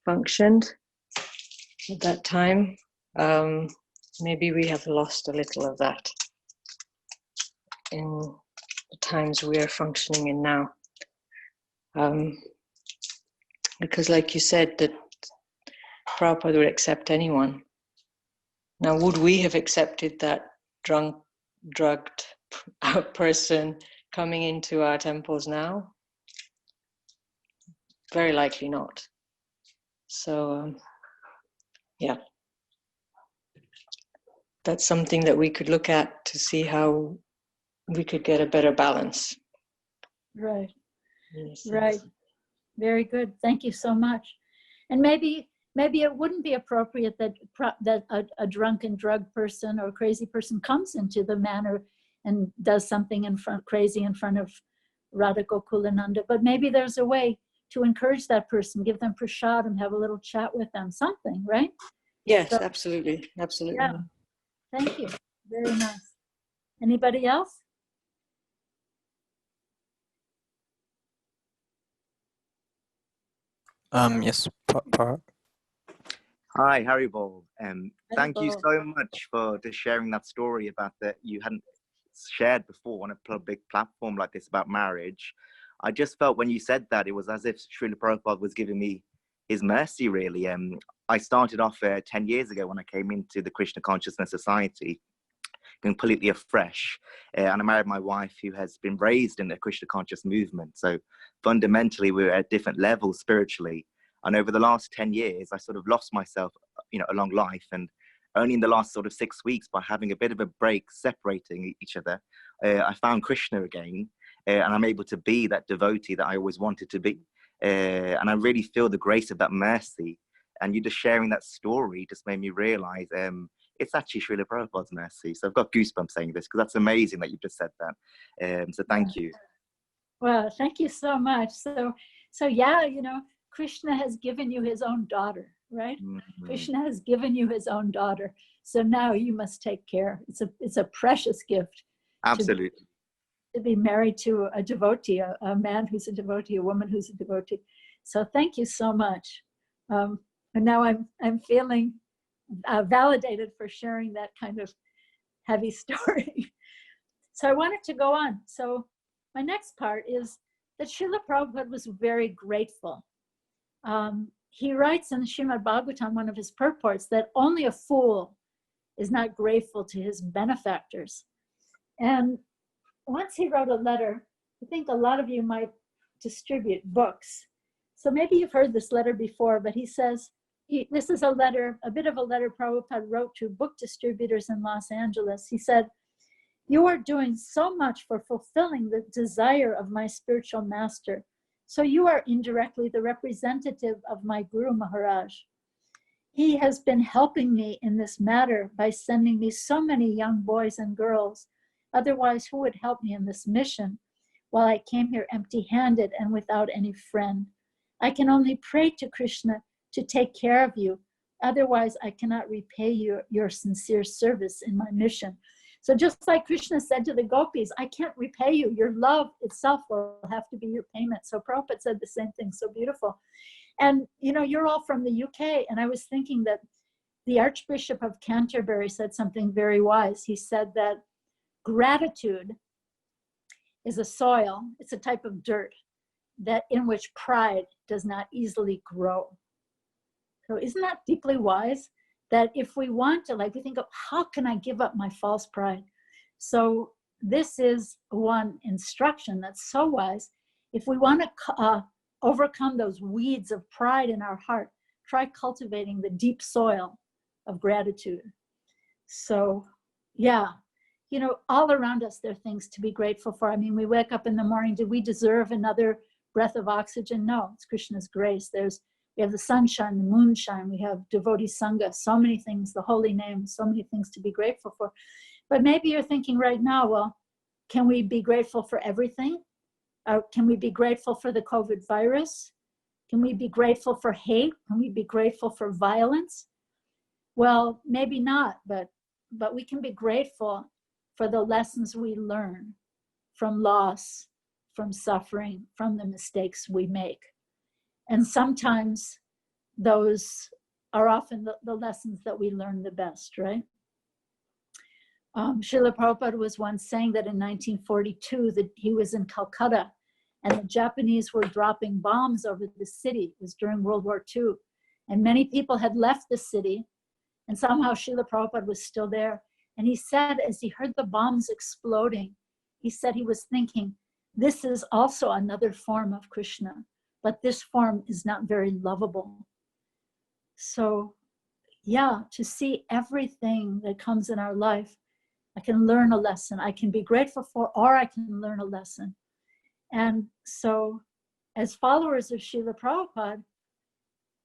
functioned at that time, maybe we have lost a little of that in the times we are functioning in now. Because like you said, that Prabhupada would accept anyone. Now, would we have accepted that drugged person coming into our temples now? Very likely not. So, yeah. That's something that we could look at to see how we could get a better balance. Right. Yes, Right. yes. Very good. Thank you so much. And maybe it wouldn't be appropriate that a drunken drug person or crazy person comes into the manor and does something crazy in front of Radha Gokulananda. But maybe there's a way to encourage that person, give them prasadam, have a little chat with them, something, right? Yes, So, absolutely. Absolutely. yeah. Thank you. Very nice. Anybody else? Yes, Parag. Hi, Haribol. Thank you Haribol. so much for just sharing that story about that you hadn't shared before on a public platform like this about marriage. I just felt when you said that, it was as if Srila Prabhupada was giving me his mercy, really. I started off 10 years ago when I came into the Krishna Consciousness Society, completely afresh. And I married my wife who has been raised in the Krishna conscious movement. So fundamentally, we were at different levels spiritually. And over the last 10 years, I sort of lost myself, along life. And only in the last sort of 6 weeks, by having a bit of a break, separating each other, I found Krishna again. And I'm able to be that devotee that I always wanted to be. And I really feel the grace of that mercy. And you just sharing that story just made me realize it's actually Srila Prabhupada's mercy. So I've got goosebumps saying this because that's amazing that you just said that. So thank you. Well, thank you so much. So yeah, Krishna has given you his own daughter, right? Mm-hmm. Krishna has given you his own daughter. So now you must take care. It's a precious gift. Absolutely. To be married to a devotee, a man who's a devotee, a woman who's a devotee. So thank you so much. And now I'm feeling validated for sharing that kind of heavy story. So I wanted to go on. So my next part is that Srila Prabhupada was very grateful. He writes in Srimad Bhagavatam, one of his purports, that only a fool is not grateful to his benefactors. And once he wrote a letter, I think a lot of you might distribute books. So maybe you've heard this letter before, but he says, this is a letter, a bit of a letter Prabhupada wrote to book distributors in Los Angeles. He said, "You are doing so much for fulfilling the desire of my spiritual master. So you are indirectly the representative of my Guru Maharaj. He has been helping me in this matter by sending me so many young boys and girls. Otherwise, who would help me in this mission while I came here empty-handed and without any friend? I can only pray to Krishna to take care of you. Otherwise, I cannot repay your sincere service in my mission." So just like Krishna said to the gopis, I can't repay you. Your love itself will have to be your payment. So Prabhupada said the same thing, so beautiful. And you're all from the UK, and I was thinking that the Archbishop of Canterbury said something very wise. He said that gratitude is a soil, it's a type of dirt that in which pride does not easily grow. So isn't that deeply wise? That if we want to, we think of, how can I give up my false pride? So this is one instruction that's so wise. If we want to overcome those weeds of pride in our heart, try cultivating the deep soil of gratitude. So yeah, all around us, there are things to be grateful for. I mean, we wake up in the morning, did we deserve another breath of oxygen? No, it's Krishna's grace. We have the sunshine, the moonshine, we have devotee sangha, so many things, the holy name, so many things to be grateful for. But maybe you're thinking right now, well, can we be grateful for everything? Can we be grateful for the COVID virus? Can we be grateful for hate? Can we be grateful for violence? Well, maybe not, but we can be grateful for the lessons we learn from loss, from suffering, from the mistakes we make. And sometimes those are often the lessons that we learn the best, right? Srila Prabhupada was once saying that in 1942 that he was in Calcutta and the Japanese were dropping bombs over the city. It was during World War II. And many people had left the city And somehow Srila Prabhupada was still there. And he said, as he heard the bombs exploding, he said he was thinking, this is also another form of Krishna, but this form is not very lovable. So yeah, to see everything that comes in our life, I can learn a lesson. I can be grateful for, or I can learn a lesson. And so as followers of Srila Prabhupada,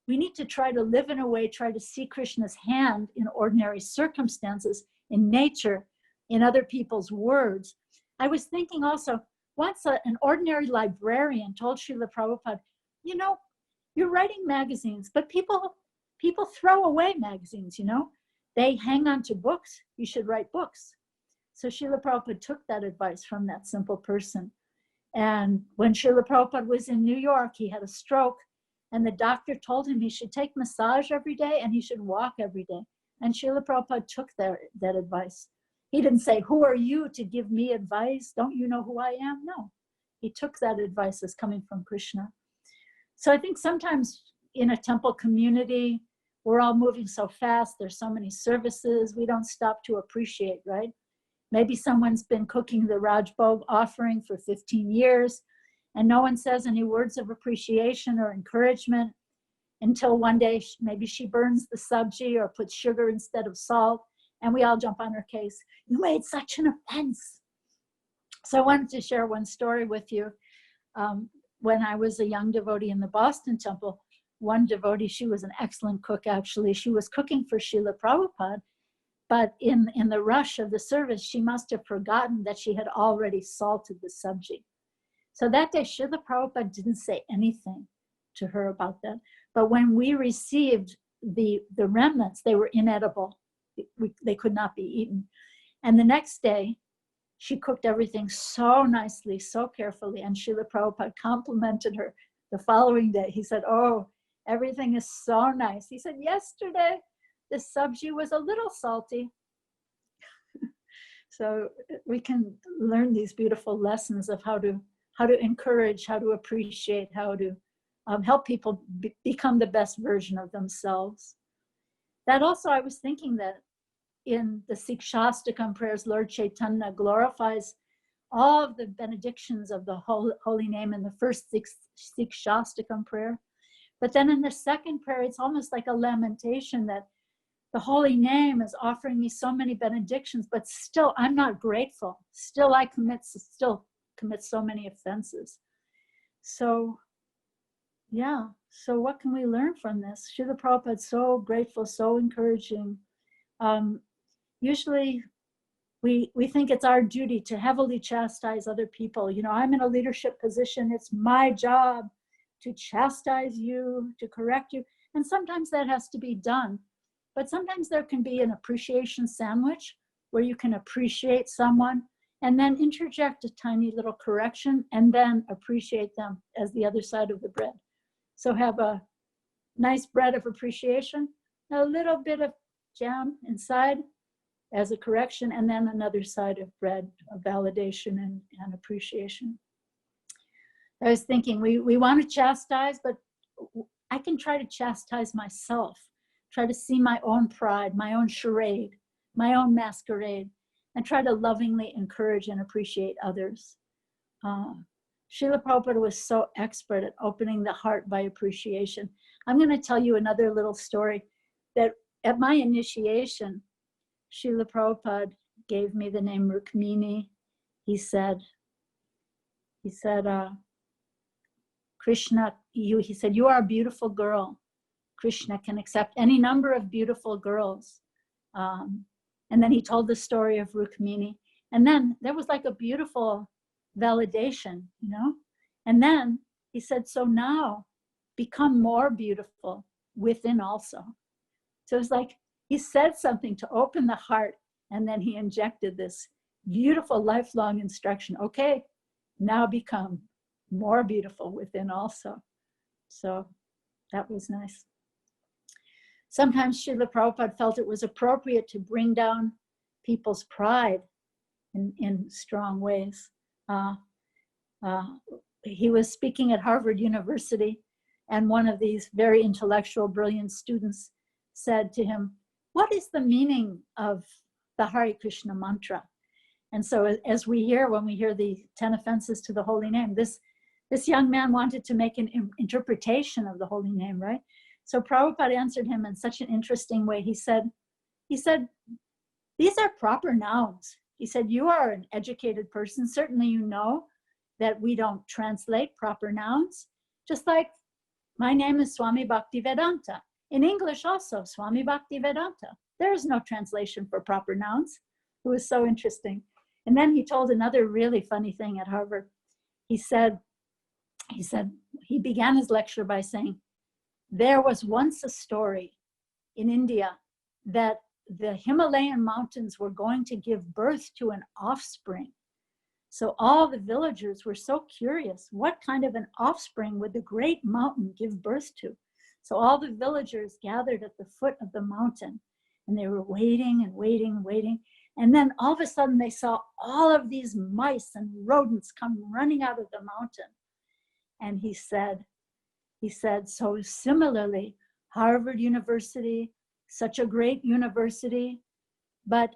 we need to try to live in a way, try to see Krishna's hand in ordinary circumstances, in nature, in other people's words. I was thinking also, once an ordinary librarian told Srila Prabhupada, you know, you're writing magazines, but people throw away magazines, you know. They hang on to books, you should write books. So Srila Prabhupada took that advice from that simple person. And when Srila Prabhupada was in New York, he had a stroke, and the doctor told him he should take massage every day and he should walk every day. And Srila Prabhupada took that advice. He didn't say, who are you to give me advice? Don't you know who I am? No, he took that advice as coming from Krishna. So I think sometimes in a temple community, we're all moving so fast. There's so many services. We don't stop to appreciate, right? Maybe someone's been cooking the Rajbhog offering for 15 years and no one says any words of appreciation or encouragement until one day maybe she burns the sabji or puts sugar instead of salt, and we all jump on her case. You made such an offense. So I wanted to share one story with you. When I was a young devotee in the Boston temple, one devotee, she was an excellent cook actually. She was cooking for Srila Prabhupada, but in the rush of the service, she must have forgotten that she had already salted the sabji. So that day, Srila Prabhupada didn't say anything to her about that. But when we received the remnants, they were inedible. They could not be eaten. And the next day, she cooked everything so nicely, so carefully. And Srila Prabhupada complimented her the following day. He said, oh, everything is so nice. He said, yesterday, the sabji was a little salty. So we can learn these beautiful lessons of how to encourage, how to appreciate, how to help people become the best version of themselves. That also, I was thinking that in the Sikshastakam prayers, Lord Chaitanya glorifies all of the benedictions of the holy name in the first Sikshastakam prayer. But then in the second prayer, it's almost like a lamentation that the holy name is offering me so many benedictions, but still I'm not grateful. Still I still commit so many offenses. So yeah, so what can we learn from this? Srila Prabhupada is so grateful, so encouraging. Usually we think it's our duty to heavily chastise other people. You know, I'm in a leadership position. It's my job to chastise you, to correct you. And sometimes that has to be done. But sometimes there can be an appreciation sandwich where you can appreciate someone and then interject a tiny little correction and then appreciate them as the other side of the bread. So have a nice bread of appreciation, a little bit of jam inside as a correction, and then another side of bread of validation and appreciation. I was thinking we want to chastise, but I can try to chastise myself, try to see my own pride, my own charade, my own masquerade, and try to lovingly encourage and appreciate others. Srila Prabhupada was so expert at opening the heart by appreciation. I'm going to tell you another little story that at my initiation, Srila Prabhupada gave me the name Rukmini. He said, Krishna, he said, you are a beautiful girl. Krishna can accept any number of beautiful girls. And then he told the story of Rukmini. And then there was like a beautiful validation, you know? And then he said, so now become more beautiful within also. So it's like he said something to open the heart, and then he injected this beautiful lifelong instruction. Okay, now become more beautiful within also. So that was nice. Sometimes Srila Prabhupada felt it was appropriate to bring down people's pride in strong ways. He was speaking at Harvard University, and one of these very intellectual, brilliant students said to him, what is the meaning of the Hare Krishna mantra? And so as we hear, when we hear the 10 offenses to the holy name, this young man wanted to make an interpretation of the holy name, right? So Prabhupada answered him in such an interesting way. He said, these are proper nouns. He said, you are an educated person. Certainly you know that we don't translate proper nouns. Just like my name is Swami Bhaktivedanta. In English also, Swami Bhaktivedanta. There is no translation for proper nouns. It was so interesting. And then he told another really funny thing at Harvard. He said, he began his lecture by saying, there was once a story in India that the Himalayan mountains were going to give birth to an offspring. So all the villagers were so curious, what kind of an offspring would the great mountain give birth to? So all the villagers gathered at the foot of the mountain, and they were waiting and waiting and waiting. And then all of a sudden they saw all of these mice and rodents come running out of the mountain. And he said, so similarly, Harvard University, such a great university, but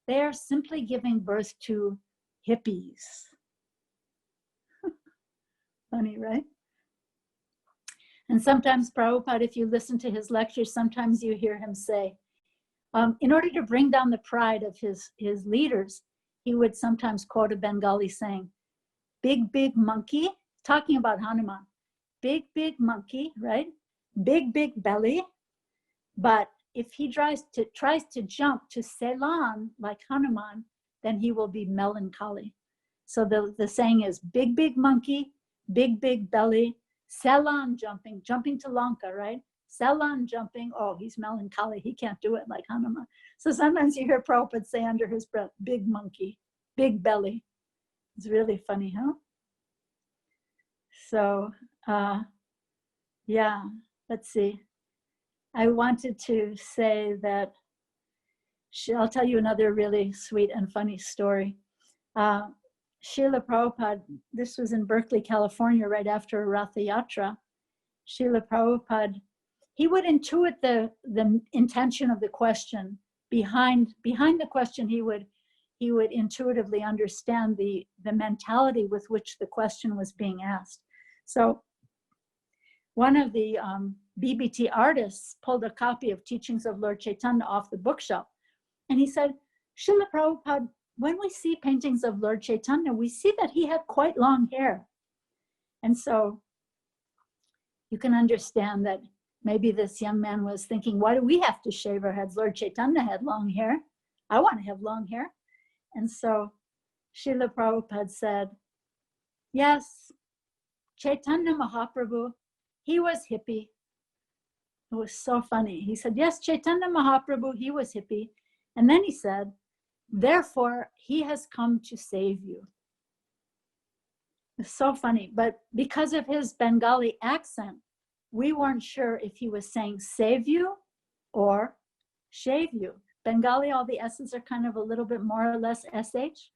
they are simply giving birth to hippies. Funny, right? And sometimes Prabhupada, if you listen to his lectures, sometimes you hear him say, in order to bring down the pride of his leaders, he would sometimes quote a Bengali saying, big, big monkey, talking about Hanuman, big, big monkey, right? Big, big belly. But if he tries to jump to Ceylon like Hanuman, then he will be melancholy. So the saying is big, big monkey, big, big belly, Ceylon jumping to Lanka, right? Ceylon jumping, oh, he's melancholy. He can't do it like Hanuman. So sometimes you hear Prabhupada say under his breath, big monkey, big belly. It's really funny, huh? So, yeah, let's see. I wanted to say that, I'll tell you another really sweet and funny story. Sheila Prabhupada, this was in Berkeley, California, right after Ratha Yatra. Sheila Prabhupada, he would intuit the intention of the question. Behind the question, he would intuitively understand the mentality with which the question was being asked. So one of the BBT artists pulled a copy of Teachings of Lord Chaitanya off the bookshelf. And he said, Srila Prabhupada, when we see paintings of Lord Chaitanya, we see that he had quite long hair. And so you can understand that maybe this young man was thinking, why do we have to shave our heads? Lord Chaitanya had long hair. I want to have long hair. And so Srila Prabhupada said, yes, Chaitanya Mahaprabhu, he was hippie. It was so funny. He said, yes, Chaitanya Mahaprabhu, he was hippie. And then he said, therefore, he has come to save you. It's so funny. But because of his Bengali accent, we weren't sure if he was saying save you or shave you. Bengali, all the S's are kind of a little bit more or less SH.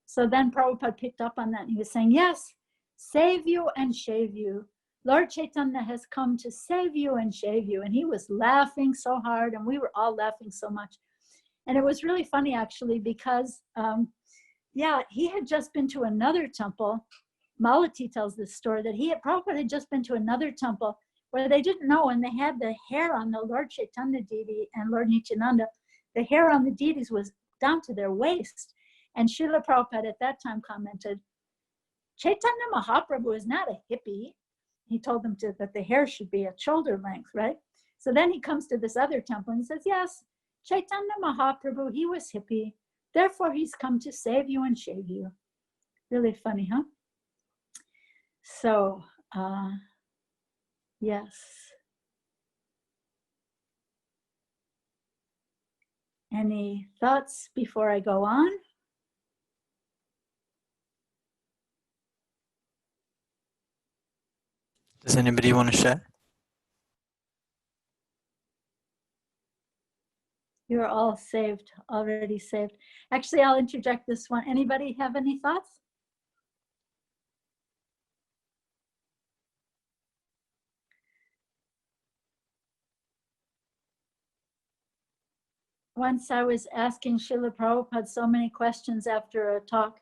So then Prabhupada picked up on that and he was saying, yes, save you and shave you. Lord Chaitanya has come to save you and shave you. And he was laughing so hard and we were all laughing so much. And it was really funny actually because, he had just been to another temple. Malati tells this story that Prabhupada had just been to another temple where they didn't know, and they had the hair on the Lord Chaitanya deity and Lord Nityananda, the hair on the deities was down to their waist. And Srila Prabhupada at that time commented, Chaitanya Mahaprabhu is not a hippie. He told them that the hair should be at shoulder length, right? So then he comes to this other temple and he says, yes, Chaitanya Mahaprabhu, he was hippie. Therefore, he's come to save you and shave you. Really funny, huh? So, yes. Any thoughts before I go on? Does anybody want to share? You're all saved, already saved. Actually, I'll interject this one. Anybody have any thoughts? once I was asking Srila Prabhupada so many questions after a talk,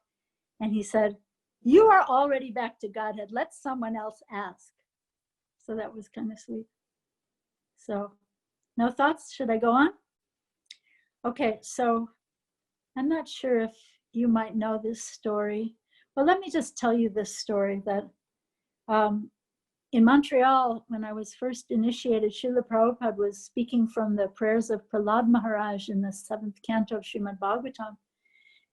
and he said, "You are already back to Godhead. Let someone else ask." So that was kind of sweet. So, no thoughts? Should I go on? Okay, so I'm not sure if you might know this story. Well, let me just tell you this story that in Montreal, when I was first initiated, Srila Prabhupada was speaking from the prayers of Prahlada Maharaj in the 7th canto of Srimad Bhagavatam.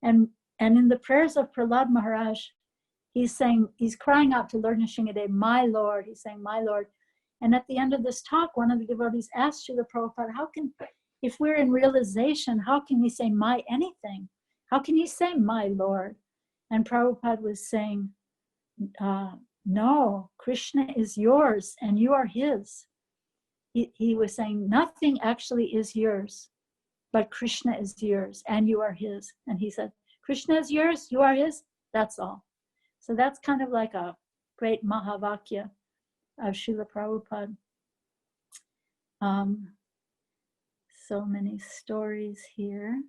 And in the prayers of Prahlada Maharaj, he's saying, he's crying out to Lord Nrsimhadev, "My Lord," he's saying, "My Lord." And at the end of this talk, one of the devotees asked Srila Prabhupada, how can, if we're in realization, how can we say my anything? How can he say my Lord? And Prabhupada was saying, no, Krishna is yours and you are his. He was saying, nothing actually is yours, but Krishna is yours and you are his. And he said, Krishna is yours, you are his, that's all. So that's kind of like a great Mahavakya of Srila Prabhupada. So many stories here.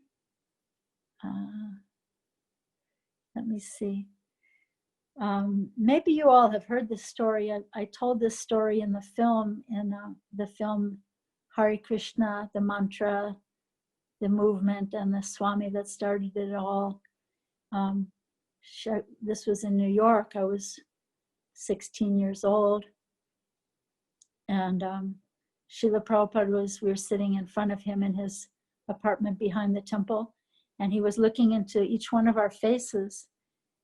Let me see. Maybe you all have heard this story. I told this story in the film Hare Krishna, the mantra, the movement, and the Swami that started it all. This was in New York. I was 16 years old. And Srila Prabhupada we were sitting in front of him in his apartment behind the temple. And he was looking into each one of our faces.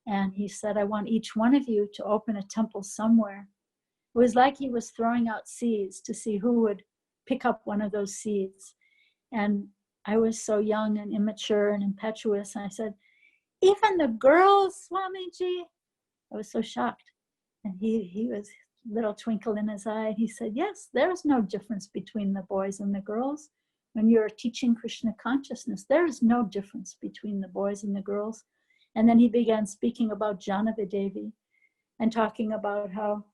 And he said, I want each one of you to open a temple somewhere. It was like he was throwing out seeds to see who would pick up one of those seeds. And I was so young and immature and impetuous. And I said, even the girls, Swamiji? I was so shocked. And he was a little twinkle in his eye. He said, yes, there's no difference between the boys and the girls. When you're teaching Krishna consciousness, there is no difference between the boys and the girls. And then he began speaking about Janavi Devi and talking about how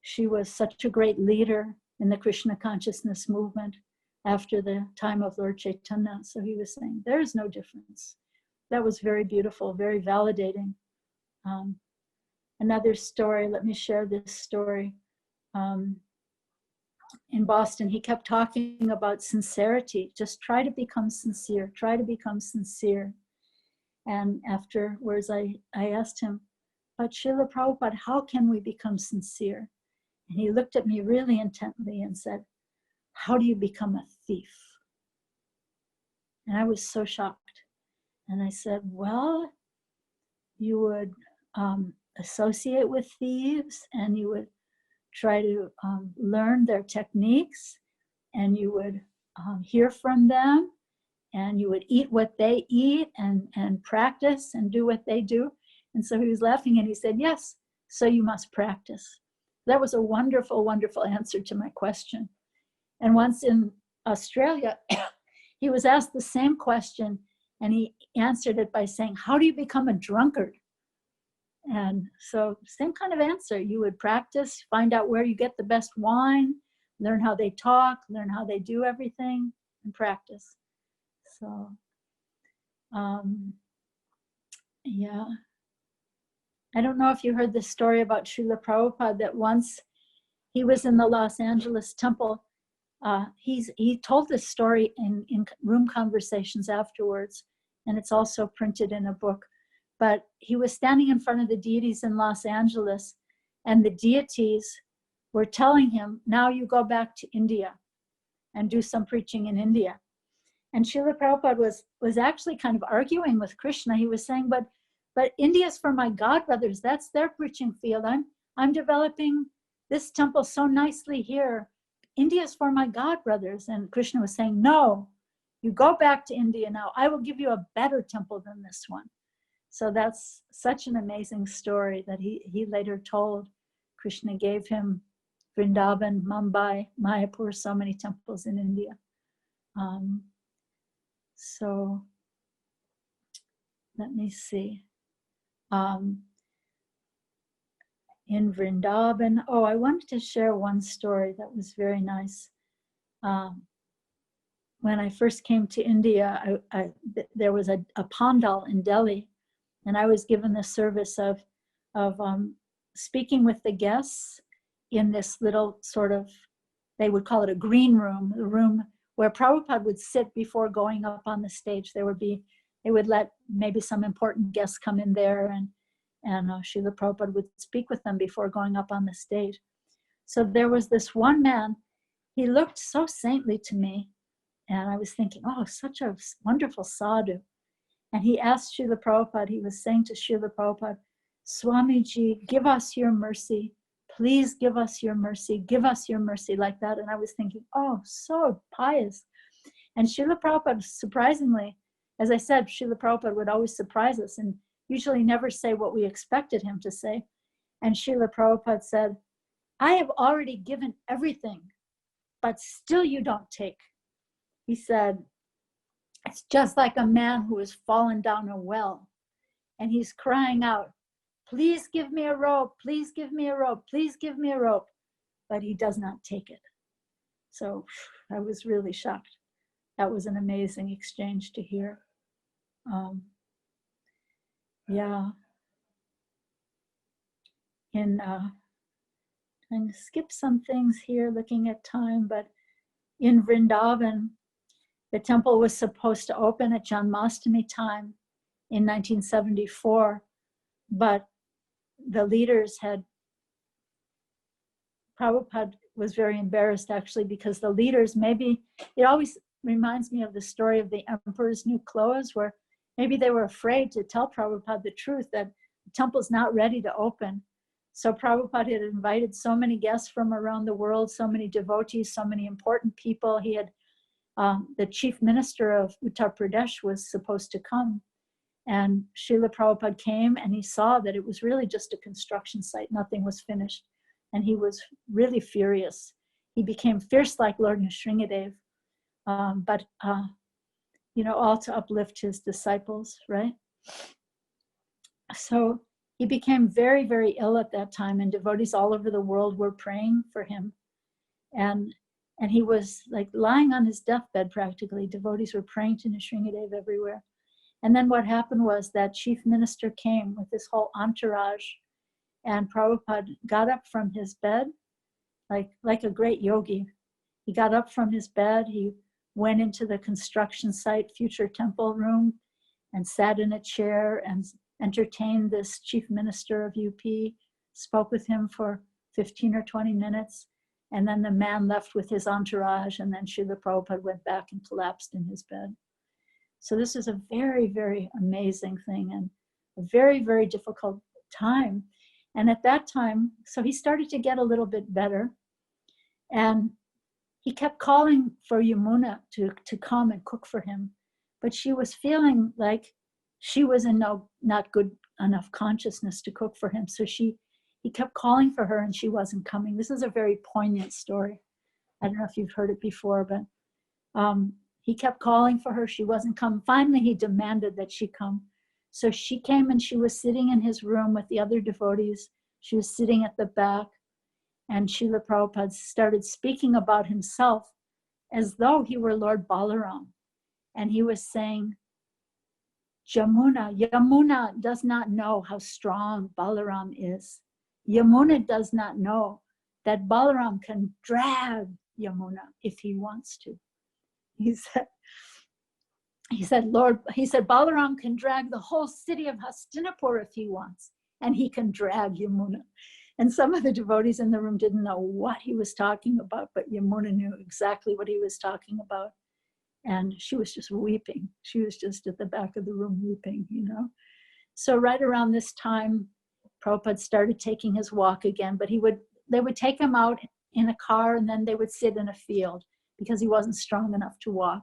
she was such a great leader in the Krishna consciousness movement after the time of Lord Chaitanya. So he was saying, there is no difference. That was very beautiful, very validating. Another story, let me share this story. In Boston, he kept talking about sincerity. Just try to become sincere, try to become sincere. And afterwards, I asked him, but Srila Prabhupada, how can we become sincere? And he looked at me really intently and said, how do you become a thief? And I was so shocked. And I said, well, you would associate with thieves and you would try to learn their techniques and you would hear from them and you would eat what they eat and practice and do what they do. And so he was laughing and he said, yes, so you must practice. That was a wonderful, wonderful answer to my question. And once in Australia, he was asked the same question and he answered it by saying, how do you become a drunkard? And so same kind of answer. You would practice, find out where you get the best wine, learn how they talk, learn how they do everything, and practice. So, yeah. I don't know if you heard this story about Srila Prabhupada, that once he was in the Los Angeles temple. He told this story in room conversations afterwards, and it's also printed in a book. But he was standing in front of the deities in Los Angeles, and the deities were telling him, now you go back to India and do some preaching in India. And Srila Prabhupada was actually kind of arguing with Krishna. He was saying, but India's for my godbrothers. That's their preaching field. I'm developing this temple so nicely here. India's for my godbrothers. And Krishna was saying, no, you go back to India now. I will give you a better temple than this one. So that's such an amazing story that he later told. Krishna gave him Vrindavan, Mumbai, Mayapur, so many temples in India. So let me see. In Vrindavan, I wanted to share one story that was very nice. when I first came to India, there was a pandal in Delhi, and I was given the service of speaking with the guests in this little sort of, they would call it a green room, the room where Prabhupada would sit before going up on the stage. They would let maybe some important guests come in there, and Srila Prabhupada would speak with them before going up on the stage. So there was this one man, he looked so saintly to me, and I was thinking, oh, such a wonderful sadhu. And he asked Srila Prabhupada, he was saying to Srila Prabhupada, Swamiji, give us your mercy. Please give us your mercy. Give us your mercy, like that. And I was thinking, oh, so pious. And Srila Prabhupada, surprisingly, as I said, Srila Prabhupada would always surprise us and usually never say what we expected him to say. And Srila Prabhupada said, I have already given everything, but still you don't take. He said, it's just like a man who has fallen down a well and he's crying out, please give me a rope, please give me a rope, please give me a rope, but he does not take it. So I was really shocked. That was an amazing exchange to hear. Yeah. I'm going to skip some things here looking at time, but in Vrindavan, the temple was supposed to open at Janmashtami time in 1974, but the leaders Prabhupada was very embarrassed actually, because the leaders, maybe, it always reminds me of the story of the emperor's new clothes, where maybe they were afraid to tell Prabhupada the truth that the temple's not ready to open. So Prabhupada had invited so many guests from around the world, so many devotees, so many important people. He had, the chief minister of Uttar Pradesh was supposed to come. And Srila Prabhupada came and he saw that it was really just a construction site. Nothing was finished. And he was really furious. He became fierce like Lord Nrsingadev, but all to uplift his disciples, right? So he became very, very ill at that time, and devotees all over the world were praying for him. And he was like lying on his deathbed practically. Devotees were praying to Nrsingadev everywhere. And then what happened was that chief minister came with this whole entourage, and Prabhupada got up from his bed, like a great yogi. He got up from his bed, he went into the construction site, future temple room, and sat in a chair and entertained this chief minister of UP, spoke with him for 15 or 20 minutes, and then the man left with his entourage, and then Srila Prabhupada went back and collapsed in his bed. So this is a very, very amazing thing, and a very, very difficult time. And at that time, so he started to get a little bit better, and he kept calling for Yamuna to come and cook for him, but she was feeling like she was in not good enough consciousness to cook for him. So he kept calling for her and she wasn't coming. This is a very poignant story. I don't know if you've heard it before, but he kept calling for her. She wasn't coming. Finally, he demanded that she come. So she came and she was sitting in his room with the other devotees. She was sitting at the back, and Srila Prabhupada started speaking about himself as though he were Lord Balaram. And he was saying, Yamuna does not know how strong Balaram is. Yamuna does not know that Balaram can drag Yamuna if he wants to. He said, Balaram can drag the whole city of Hastinapur if he wants, and he can drag Yamuna. And some of the devotees in the room didn't know what he was talking about, but Yamuna knew exactly what he was talking about. And she was just weeping. She was just at the back of the room weeping, So right around this time, Prabhupada started taking his walk again, but they would take him out in a car, and then they would sit in a field because he wasn't strong enough to walk.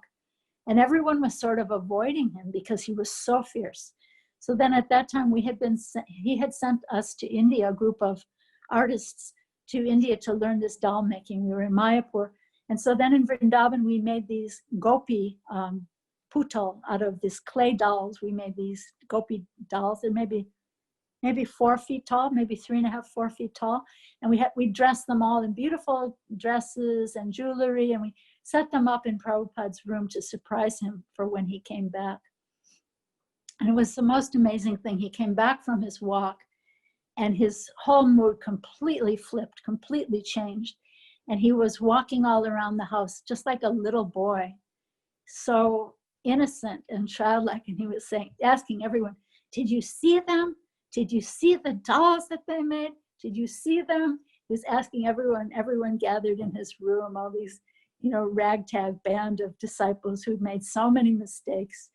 And everyone was sort of avoiding him because he was so fierce. So then at that time, he had sent us to India, a group of artists to India to learn this doll making. We were in Mayapur. And so then in Vrindavan, we made these gopi putal out of these clay dolls. We made these gopi dolls. They're maybe 4 feet tall, maybe 3.5, 4 feet tall. And we dressed them all in beautiful dresses and jewelry. And we set them up in Prabhupada's room to surprise him for when he came back. And it was the most amazing thing. He came back from his walk and his whole mood completely flipped, completely changed. And he was walking all around the house just like a little boy, so innocent and childlike. And he was saying, asking everyone, did you see them? Did you see the dolls that they made? Did you see them? He was asking everyone gathered in his room, all these, ragtag band of disciples who'd made so many mistakes.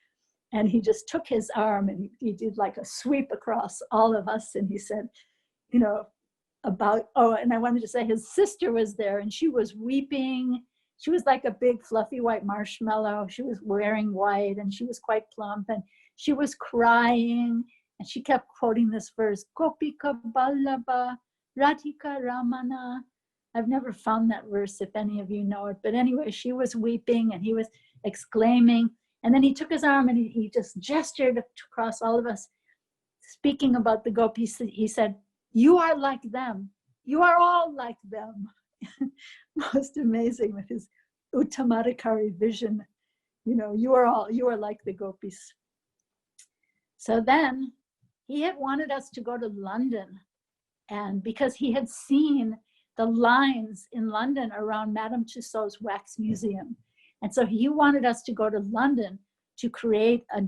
And he just took his arm and he did like a sweep across all of us. And he said, and I wanted to say his sister was there and she was weeping. She was like a big fluffy white marshmallow. She was wearing white and she was quite plump and she was crying. And she kept quoting this verse, Gopika Ballabha, Radhika Ramana. I've never found that verse, if any of you know it. But anyway, she was weeping and he was exclaiming. And then he took his arm and he just gestured across all of us, speaking about the gopis. He said, you are like them. You are all like them. Most amazing with his Uttamadhikari vision. You are like the gopis. So then he had wanted us to go to London. And because he had seen the lines in London around Madame Tussauds Wax Museum. And so he wanted us to go to London to create a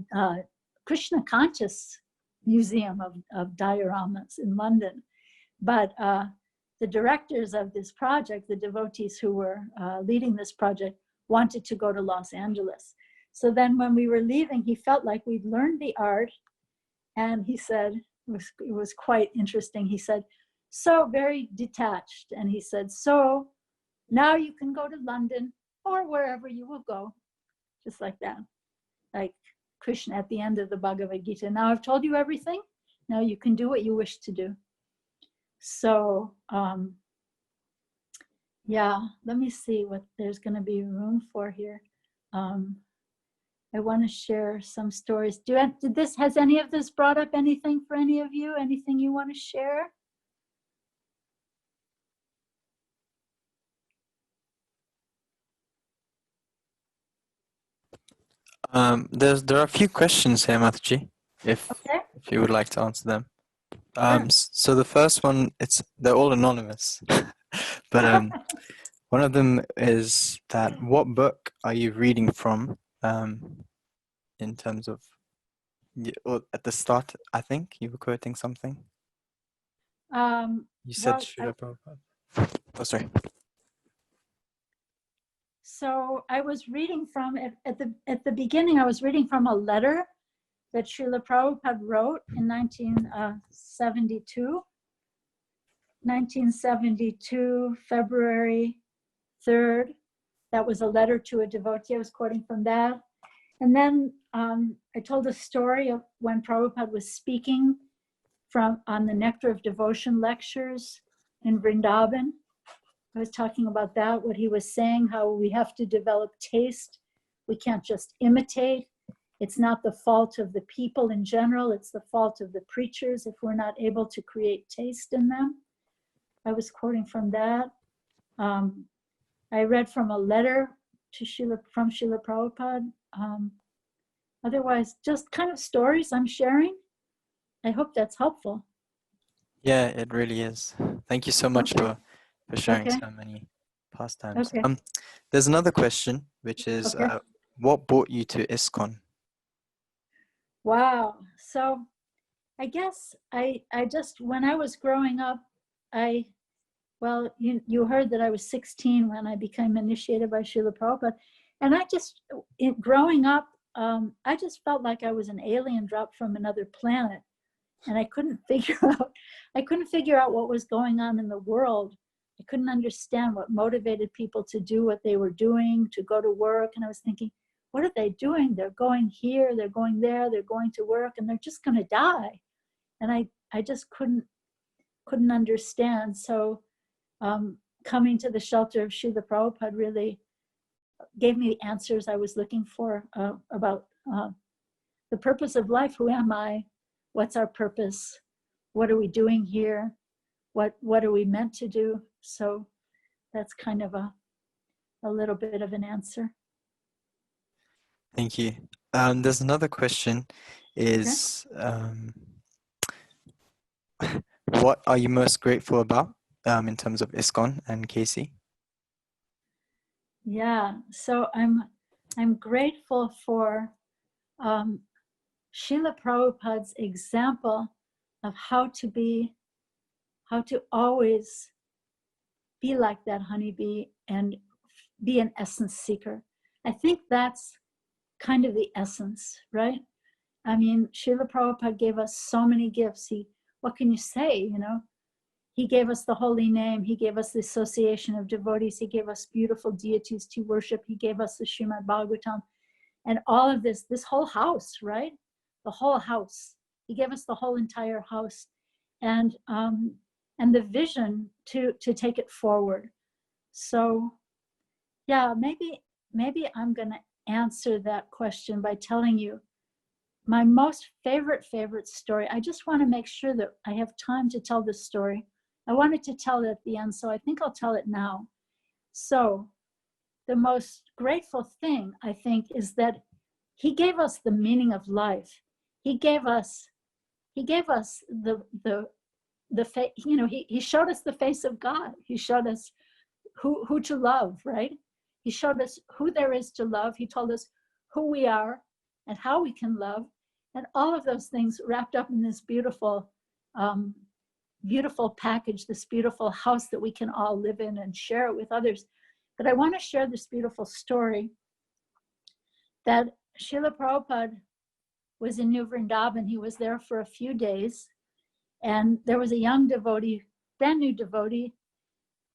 Krishna conscious museum of dioramas in London. But the directors of this project, the devotees who were leading this project, wanted to go to Los Angeles. So then when we were leaving, he felt like we'd learned the art. And he said, it was quite interesting. He said, so very detached. And he said, so now you can go to London or wherever you will go. Just like that. Like Krishna at the end of the Bhagavad Gita. Now I've told you everything. Now you can do what you wish to do. So, yeah, let me see what there's going to be room for here. I want to share some stories. Has any of this brought up anything for any of you? Anything you want to share? There are a few questions here, Mataji, if you would like to answer them. Sure. So the first one, they're all anonymous, but one of them is that what book are you reading from? In terms of, or at the start, I think you were quoting something. You said Srila Prabhupada. Oh, sorry. So I was reading from at the beginning. I was reading from a letter that Srila Prabhupada wrote in 1972. 1972, February 3rd. That was a letter to a devotee. I was quoting from that. And then I told a story of when Prabhupada was speaking on the Nectar of Devotion lectures in Vrindavan. I was talking about that, what he was saying, how we have to develop taste. We can't just imitate. It's not the fault of the people in general. It's the fault of the preachers if we're not able to create taste in them. I was quoting from that. I read from a letter to from Srila Prabhupada. Otherwise, just kind of stories I'm sharing. I hope that's helpful. Yeah, it really is. Thank you so much for sharing so many pastimes. Okay. There's another question, which is, what brought you to ISKCON? Wow. So I guess I just, when I was growing up, you heard that I was 16 when I became initiated by Srila Prabhupada. And growing up, I just felt like I was an alien dropped from another planet. And I couldn't figure out what was going on in the world. I couldn't understand what motivated people to do what they were doing, to go to work. And I was thinking, what are they doing? They're going here, they're going there, they're going to work, and they're just going to die. And I just couldn't understand. So coming to the shelter of Srila Prabhupada really gave me the answers I was looking for about the purpose of life. Who am I? What's our purpose? What are we doing here? What are we meant to do? So that's kind of a little bit of an answer. Thank you. There's another question is, what are you most grateful about in terms of ISKCON and Casey? Yeah, so I'm grateful for Srila Prabhupada's example of how to always be like that honeybee and be an essence seeker. I think that's kind of the essence, right? I mean, Srila Prabhupada gave us so many gifts. What can you say, you know? He gave us the holy name. He gave us the association of devotees. He gave us beautiful deities to worship. He gave us the Srimad Bhagavatam. And all of this whole house, right? The whole house. He gave us the whole entire house. And the vision to take it forward. So yeah, maybe I'm gonna answer that question by telling you my most favorite story. I just want to make sure that I have time to tell this story. I wanted to tell it at the end, so I think I'll tell it now. So the most grateful thing, I think, is that he gave us the meaning of life. He gave us the you know, he showed us the face of God. He showed us who to love, right? He showed us who there is to love. He told us who we are and how we can love, and all of those things wrapped up in this beautiful beautiful package, this beautiful house that we can all live in and share it with others. But I want to share this beautiful story that Srila Prabhupada was in New Vrindavan. He was there for a few days, and there was a young devotee, brand new devotee,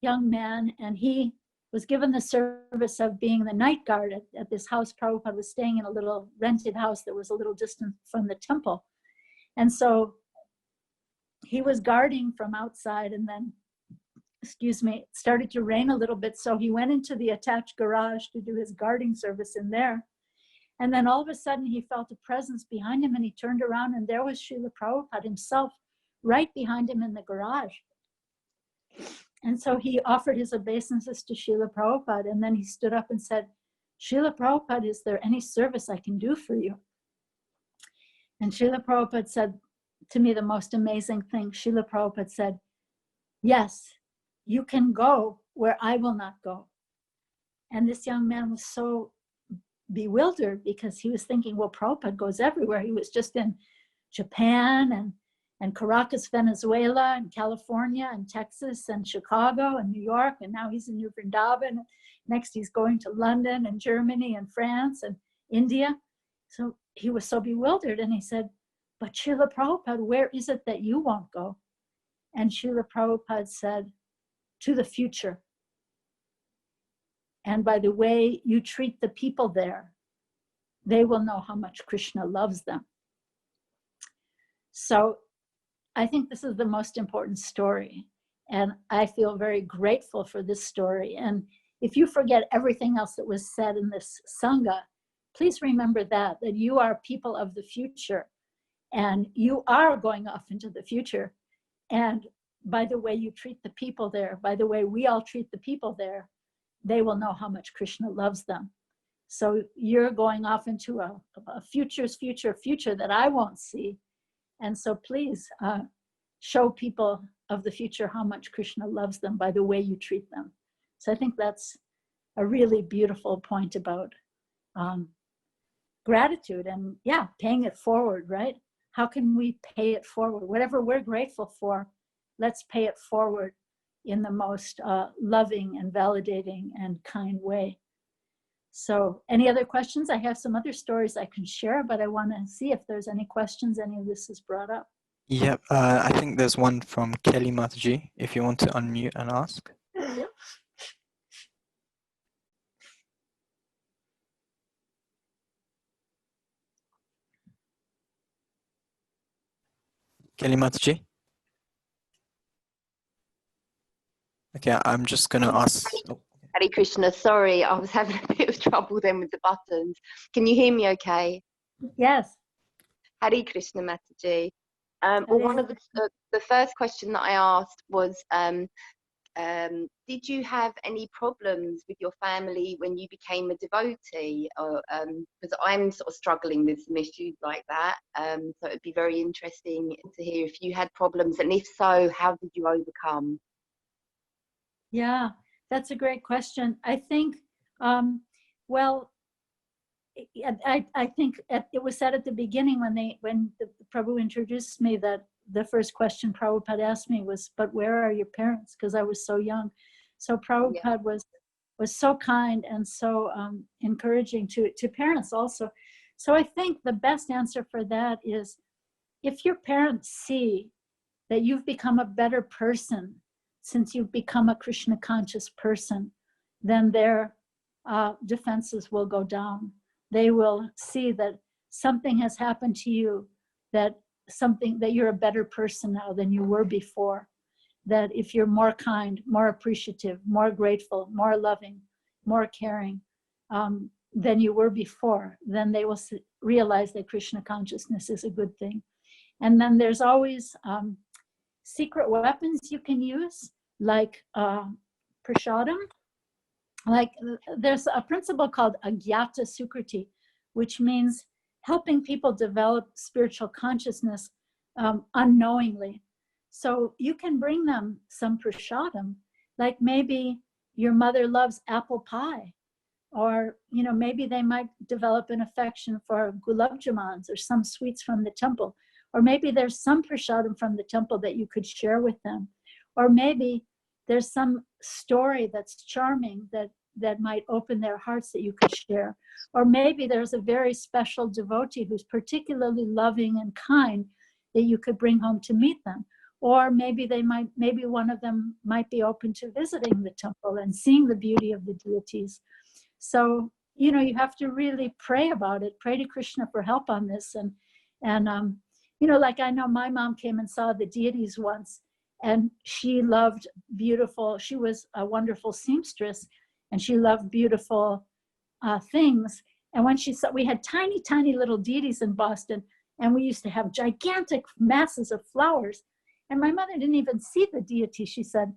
young man, and he was given the service of being the night guard at this house. Prabhupada was staying in a little rented house that was a little distant from the temple. And so he was guarding from outside, and then, it started to rain a little bit. So he went into the attached garage to do his guarding service in there. And then all of a sudden he felt a presence behind him, and he turned around, and there was Srila Prabhupada himself right behind him in the garage. And so he offered his obeisances to Srila Prabhupada, and then he stood up and said, Srila Prabhupada, is there any service I can do for you? And Srila Prabhupada said to me the most amazing thing. Srila Prabhupada said, yes, you can go where I will not go. And this young man was so bewildered because he was thinking, well, Prabhupada goes everywhere. He was just in Japan and Caracas, Venezuela, and California, and Texas, and Chicago, and New York, and now he's in New Vrindavan. Next, he's going to London, and Germany, and France, and India. So he was so bewildered, and he said, but Srila Prabhupada, where is it that you won't go? And Srila Prabhupada said, to the future. And by the way you treat the people there, they will know how much Krishna loves them. So I think this is the most important story. And I feel very grateful for this story. And if you forget everything else that was said in this Sangha, please remember that you are people of the future, and you are going off into the future. And by the way you treat the people there, by the way we all treat the people there, they will know how much Krishna loves them. So you're going off into a future that I won't see. And so please show people of the future how much Krishna loves them by the way you treat them. So I think that's a really beautiful point about gratitude and paying it forward, right? How can we pay it forward? Whatever we're grateful for, let's pay it forward in the most loving and validating and kind way. So any other questions? I have some other stories I can share, but I want to see if there's any questions any of this is brought up. Yep, I think there's one from Kelly Mataji, if you want to unmute and ask. Yep. Kelly Mataji? Okay, I'm just going to ask. Oh. Hare Krishna, sorry, I was having a bit of trouble then with the buttons. Can you hear me okay? Yes. Hare Krishna, Mataji. Well, one of the first question that I asked was, did you have any problems with your family when you became a devotee? Because I'm sort of struggling with some issues like that. So it'd be very interesting to hear if you had problems, and if so, how did you overcome? Yeah, that's a great question. I think, well, I think it was said at the beginning when the Prabhu introduced me that the first question Prabhupada asked me was, "But where are your parents?" Because I was so young. So Prabhupada was so kind and so encouraging to parents also. So I think the best answer for that is, if your parents see that you've become a better person since you've become a Krishna conscious person, then their defenses will go down. They will see that something has happened to you, that you're a better person now than you were before. That if you're more kind, more appreciative, more grateful, more loving, more caring than you were before, then they will realize that Krishna consciousness is a good thing. And then there's always secret weapons you can use, like prasadam. Like there's a principle called agyata sukriti, which means helping people develop spiritual consciousness unknowingly. So you can bring them some prasadam, like maybe your mother loves apple pie, or maybe they might develop an affection for gulab jamans or some sweets from the temple, or maybe there's some prasadam from the temple that you could share with them, or maybe there's some story that's charming that might open their hearts that you could share. Or maybe there's a very special devotee who's particularly loving and kind that you could bring home to meet them. Or maybe one of them might be open to visiting the temple and seeing the beauty of the deities. So, you have to really pray about it, pray to Krishna for help on this. And like I know my mom came and saw the deities once, and she loved beautiful, she was a wonderful seamstress, and she loved beautiful things. And when she saw, we had tiny, tiny little deities in Boston, and we used to have gigantic masses of flowers. And my mother didn't even see the deity. She said,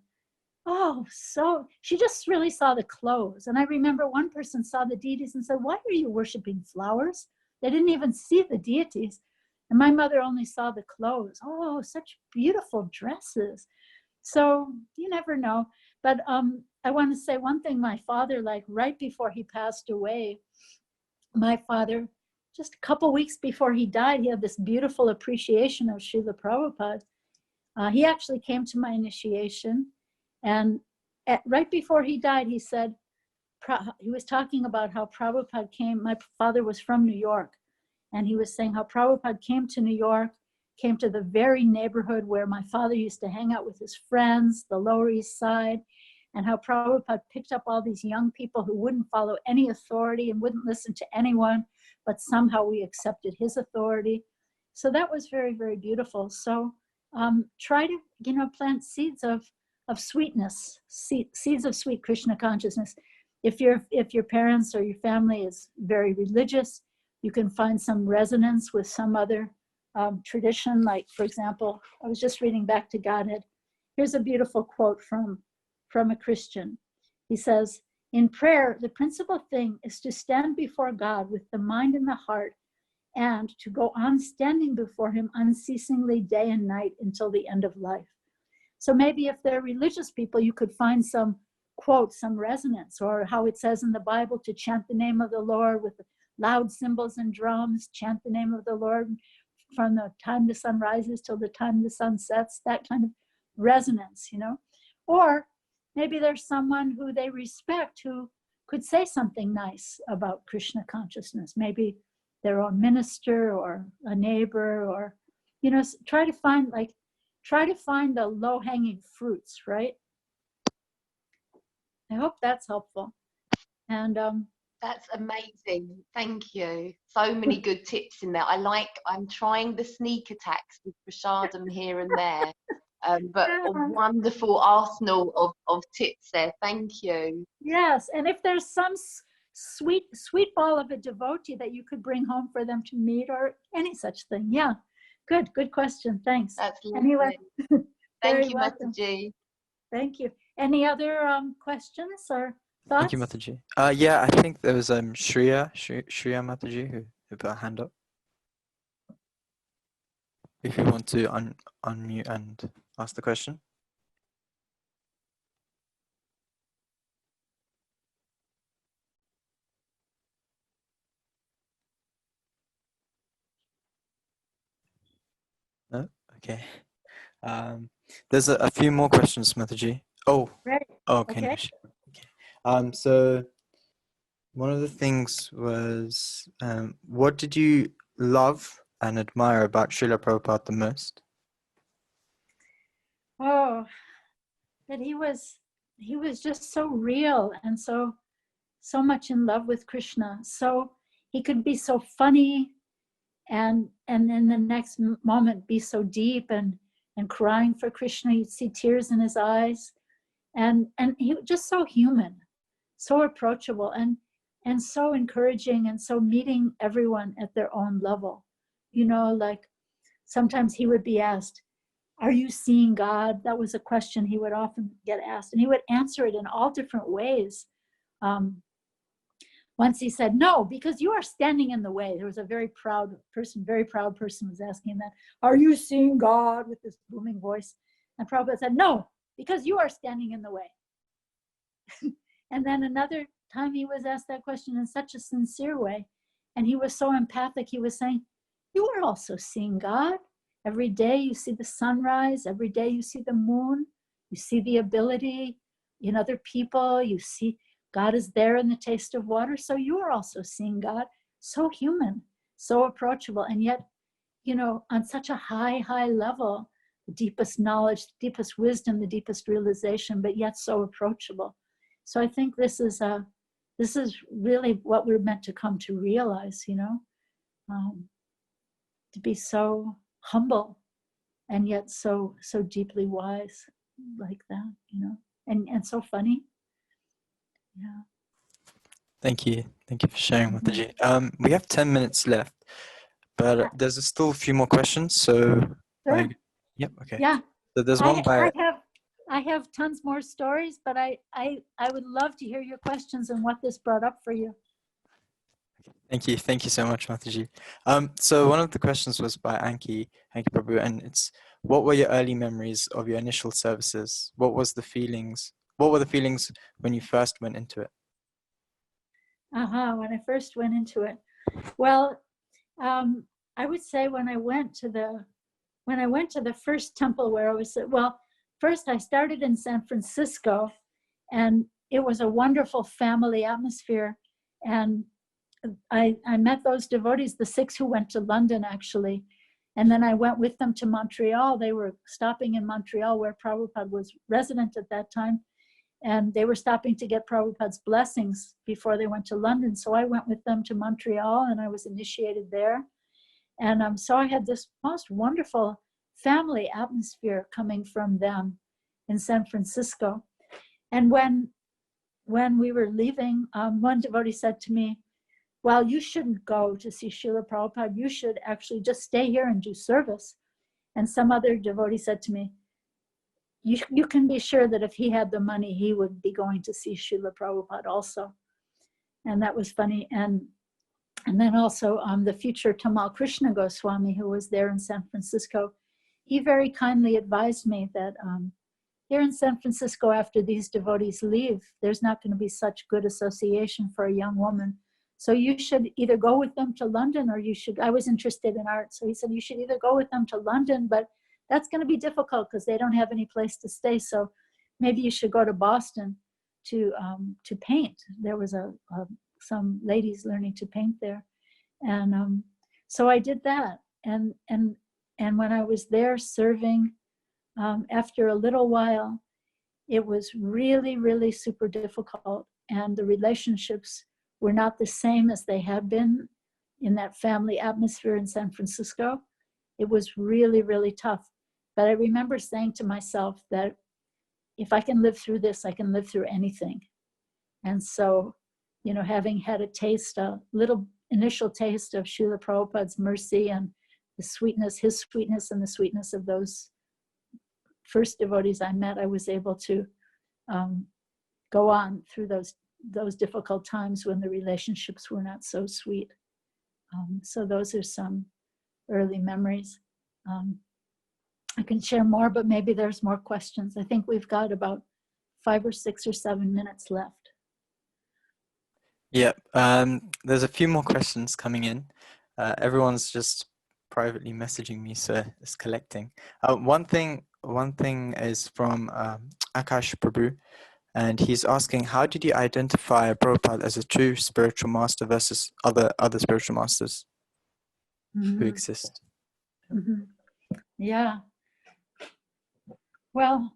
oh, so she just really saw the clothes. And I remember one person saw the deities and said, why are you worshiping flowers? They didn't even see the deities. And my mother only saw the clothes. Oh, such beautiful dresses. So you never know. But I want to say one thing. My father, like right before he passed away, my father, just a couple weeks before he died, he had this beautiful appreciation of Srila Prabhupada. He actually came to my initiation. And right before he died, he said, he was talking about how Prabhupada came. My father was from New York. And he was saying how Prabhupada came to New York, came to the very neighborhood where my father used to hang out with his friends, the Lower East Side, and how Prabhupada picked up all these young people who wouldn't follow any authority and wouldn't listen to anyone, but somehow we accepted his authority. So that was very, very beautiful. So try to, plant seeds of sweetness, seeds of sweet Krishna consciousness. If your parents or your family is very religious, you can find some resonance with some other tradition. Like, for example, I was just reading Back to Godhead. Here's a beautiful quote from a Christian. He says, in prayer, the principal thing is to stand before God with the mind and the heart, and to go on standing before him unceasingly day and night until the end of life. So maybe if they're religious people, you could find some quote, some resonance, or how it says in the Bible to chant the name of the Lord with loud cymbals and drums, chant the name of the Lord from the time the sun rises till the time the sun sets, that kind of resonance, Or maybe there's someone who they respect who could say something nice about Krishna consciousness, maybe their own minister or a neighbor, or, try to find the low-hanging fruits, right? I hope that's helpful. And that's amazing. Thank you. So many good tips in there. I'm trying the sneak attacks with prasadam here and there, but a wonderful arsenal of tips there. Thank you. Yes, and if there's some sweet ball of a devotee that you could bring home for them to meet, or any such thing. Yeah, good question. Thanks. That's lovely. Anyway, Thank you, Mataji. Thank you. Any other questions or thoughts? Thank you, Mataji. Yeah, I think there was Shreya Mataji who put a hand up. If you want to unmute and ask the question. No? Okay. There's a few more questions, Mataji. Oh, Right. okay. Okay. So one of the things was, what did you love and admire about Srila Prabhupada the most? Oh, that he was just so real and so much in love with Krishna. So he could be so funny and in the next moment be so deep and crying for Krishna. You'd see tears in his eyes, and he was just so human, so approachable, and so encouraging, and so meeting everyone at their own level. You know, like sometimes he would be asked, "Are you seeing God?" That was a question he would often get asked, and he would answer it in all different ways. Once he said, "No, because you are standing in the way." There was a very proud person was asking that, "Are you seeing God?" with this booming voice. And Prabhupada said, "No, because you are standing in the way." And then another time he was asked that question in such a sincere way, and he was so empathic, he was saying, "You are also seeing God. Every day you see the sunrise, every day you see the moon, you see the ability in other people, you see God is there in the taste of water, so you are also seeing God." So human, so approachable, and yet, you know, on such a high level, the deepest knowledge, the deepest wisdom, the deepest realization, but yet so approachable. So I think this is really what we're meant to come to realize, you know, to be so humble and yet so deeply wise like that, you know, and so funny. Yeah. Thank you for sharing, Mataji. We have 10 minutes left, but there's still a few more questions. So, Sure. Yep. Okay. Yeah. So there's one by. I have tons more stories, but I would love to hear your questions and what this brought up for you. Thank you so much, Mataji. So one of the questions was by Anki Prabhu, and it's, what were your early memories of your initial services? What were the feelings when you first went into it? When I first went into it, well, I would say when I went to the first temple where I was, well, first I started in San Francisco, and it was a wonderful family atmosphere, and I met those devotees, the 6 who went to London actually, and then I went with them to Montreal. They were stopping in Montreal where Prabhupada was resident at that time, and they were stopping to get Prabhupada's blessings before they went to London. So I went with them to Montreal, and I was initiated there. And so I had this most wonderful family atmosphere coming from them in San Francisco. And when we were leaving, one devotee said to me, "Well, you shouldn't go to see Srila Prabhupada. You should actually just stay here and do service." And some other devotee said to me, you can be sure that if he had the money, he would be going to see Srila Prabhupada also. And that was funny. And then also the future Tamal Krishna Goswami, who was there in San Francisco, he very kindly advised me that here in San Francisco, after these devotees leave, there's not going to be such good association for a young woman. So you should either go with them to London, or I was interested in art. So he said, you should either go with them to London, but that's going to be difficult because they don't have any place to stay. So maybe you should go to Boston to paint. There was some ladies learning to paint there. And so I did that. And when I was there serving, after a little while, it was really, really super difficult. And the relationships were not the same as they had been in that family atmosphere in San Francisco. It was really, really tough. But I remember saying to myself that if I can live through this, I can live through anything. And so, you know, having had a little initial taste of Srila Prabhupada's mercy and the sweetness, his sweetness, and the sweetness of those first devotees I met, I was able to go on through those difficult times when the relationships were not so sweet. So those are some early memories. I can share more, but maybe there's more questions. I think we've got about 5 or 6 or 7 minutes left. Yeah, there's a few more questions coming in. Everyone's just privately messaging me, so it's collecting. One thing is from Akash Prabhu, and he's asking, how did you identify Prabhupada as a true spiritual master versus other spiritual masters who exist? Yeah. Well,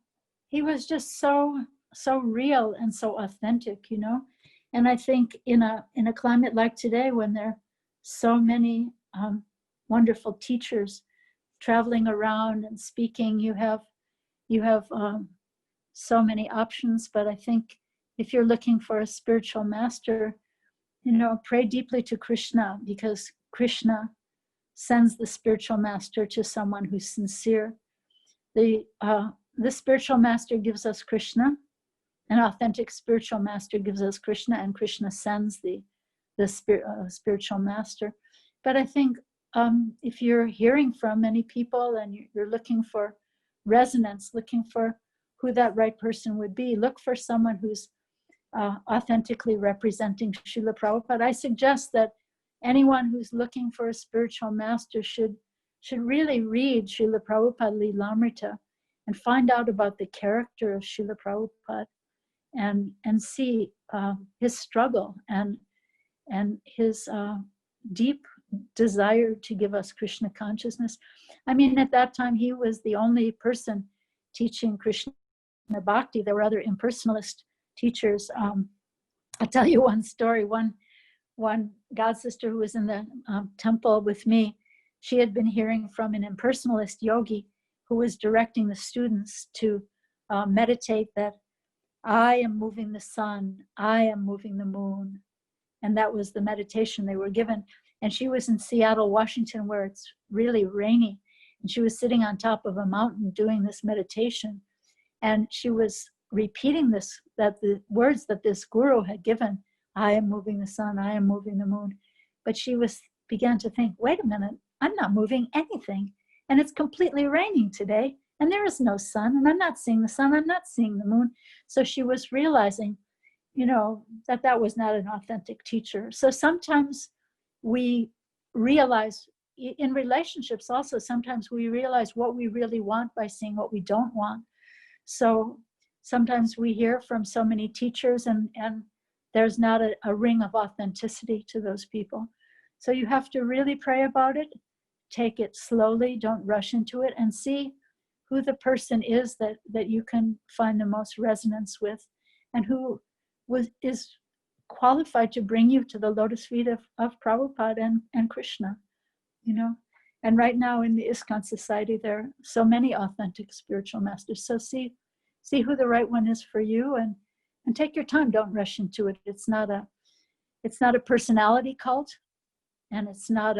he was just so real and so authentic, you know. And I think in a climate like today, when there are so many wonderful teachers traveling around and speaking, you have so many options. But I think if you're looking for a spiritual master, you know, pray deeply to Krishna, because Krishna sends the spiritual master to someone who's sincere. The spiritual master gives us Krishna. An authentic spiritual master gives us Krishna, and Krishna sends the spiritual master. But I think if you're hearing from many people and you're looking for resonance, looking for who that right person would be, look for someone who's authentically representing Srila Prabhupada. I suggest that anyone who's looking for a spiritual master should really read Srila Prabhupada Lilamrita and find out about the character of Srila Prabhupada and see his struggle and his deep desire to give us Krishna consciousness. I mean, at that time, he was the only person teaching Krishna Bhakti. There were other impersonalist teachers. I'll tell you one story. One god sister who was in the temple with me, she had been hearing from an impersonalist yogi who was directing the students to meditate that I am moving the sun, I am moving the moon. And that was the meditation they were given. And she was in Seattle, Washington, where it's really rainy. And she was sitting on top of a mountain doing this meditation. And she was repeating the words that this guru had given. I am moving the sun, I am moving the moon. But she began to think, wait a minute, I'm not moving anything. And it's completely raining today. And there is no sun, and I'm not seeing the sun, I'm not seeing the moon. So she was realizing, you know, that was not an authentic teacher. So sometimes we realize, in relationships also, sometimes we realize what we really want by seeing what we don't want. So sometimes we hear from so many teachers and there's not a ring of authenticity to those people. So you have to really pray about it, take it slowly, don't rush into it, and see who the person is that you can find the most resonance with, and who is qualified to bring you to the lotus feet of Prabhupada and Krishna, you know. And right now in the ISKCON society, there are so many authentic spiritual masters. So see who the right one is for you, and take your time. Don't rush into it. It's not a personality cult, and it's not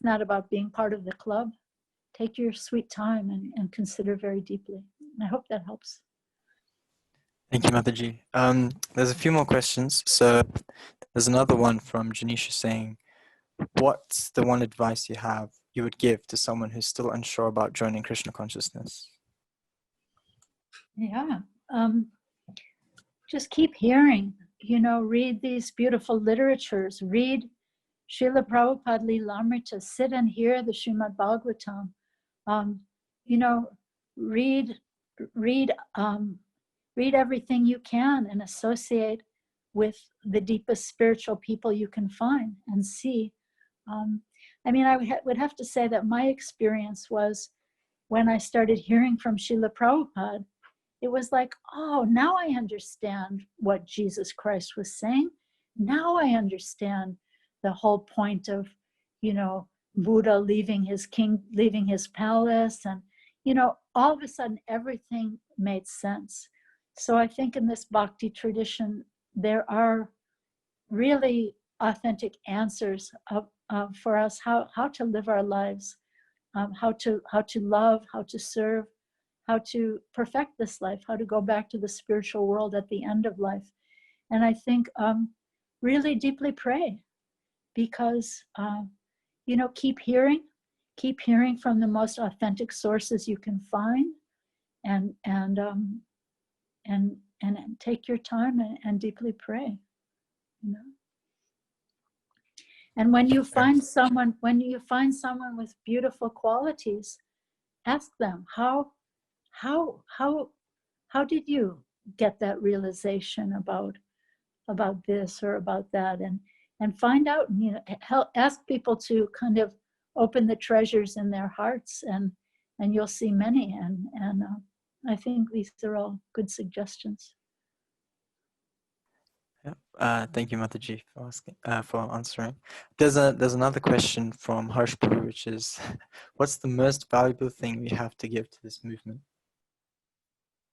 about being part of the club. Take your sweet time and consider very deeply. And I hope that helps. Thank you, Mataji. There's a few more questions. So there's another one from Janisha saying, what's the one advice you would give to someone who's still unsure about joining Krishna consciousness? Yeah, just keep hearing, you know, read these beautiful literatures, read Srila Prabhupada Lilamrita, sit and hear the Srimad Bhagavatam, you know, read everything you can and associate with the deepest spiritual people you can find and see. I mean, I would have to say that my experience was when I started hearing from Srila Prabhupada, it was like, oh, now I understand what Jesus Christ was saying. Now I understand the whole point of, you know, Buddha leaving his palace, and, you know, all of a sudden everything made sense. So I think in this bhakti tradition, there are really authentic answers for us how to live our lives how to love, how to serve, how to perfect this life, how to go back to the spiritual world at the end of life. And I think really deeply pray, because keep hearing from the most authentic sources you can find, and take your time and deeply pray. And when you find someone with beautiful qualities, ask them, how did you get that realization about this or about that, and find out, ask people to kind of open the treasures in their hearts, and you'll see many, and I think these are all good suggestions. Thank you, Mataji, for answering. There's another question from Harsh Prabhu, which is, what's the most valuable thing we have to give to this movement?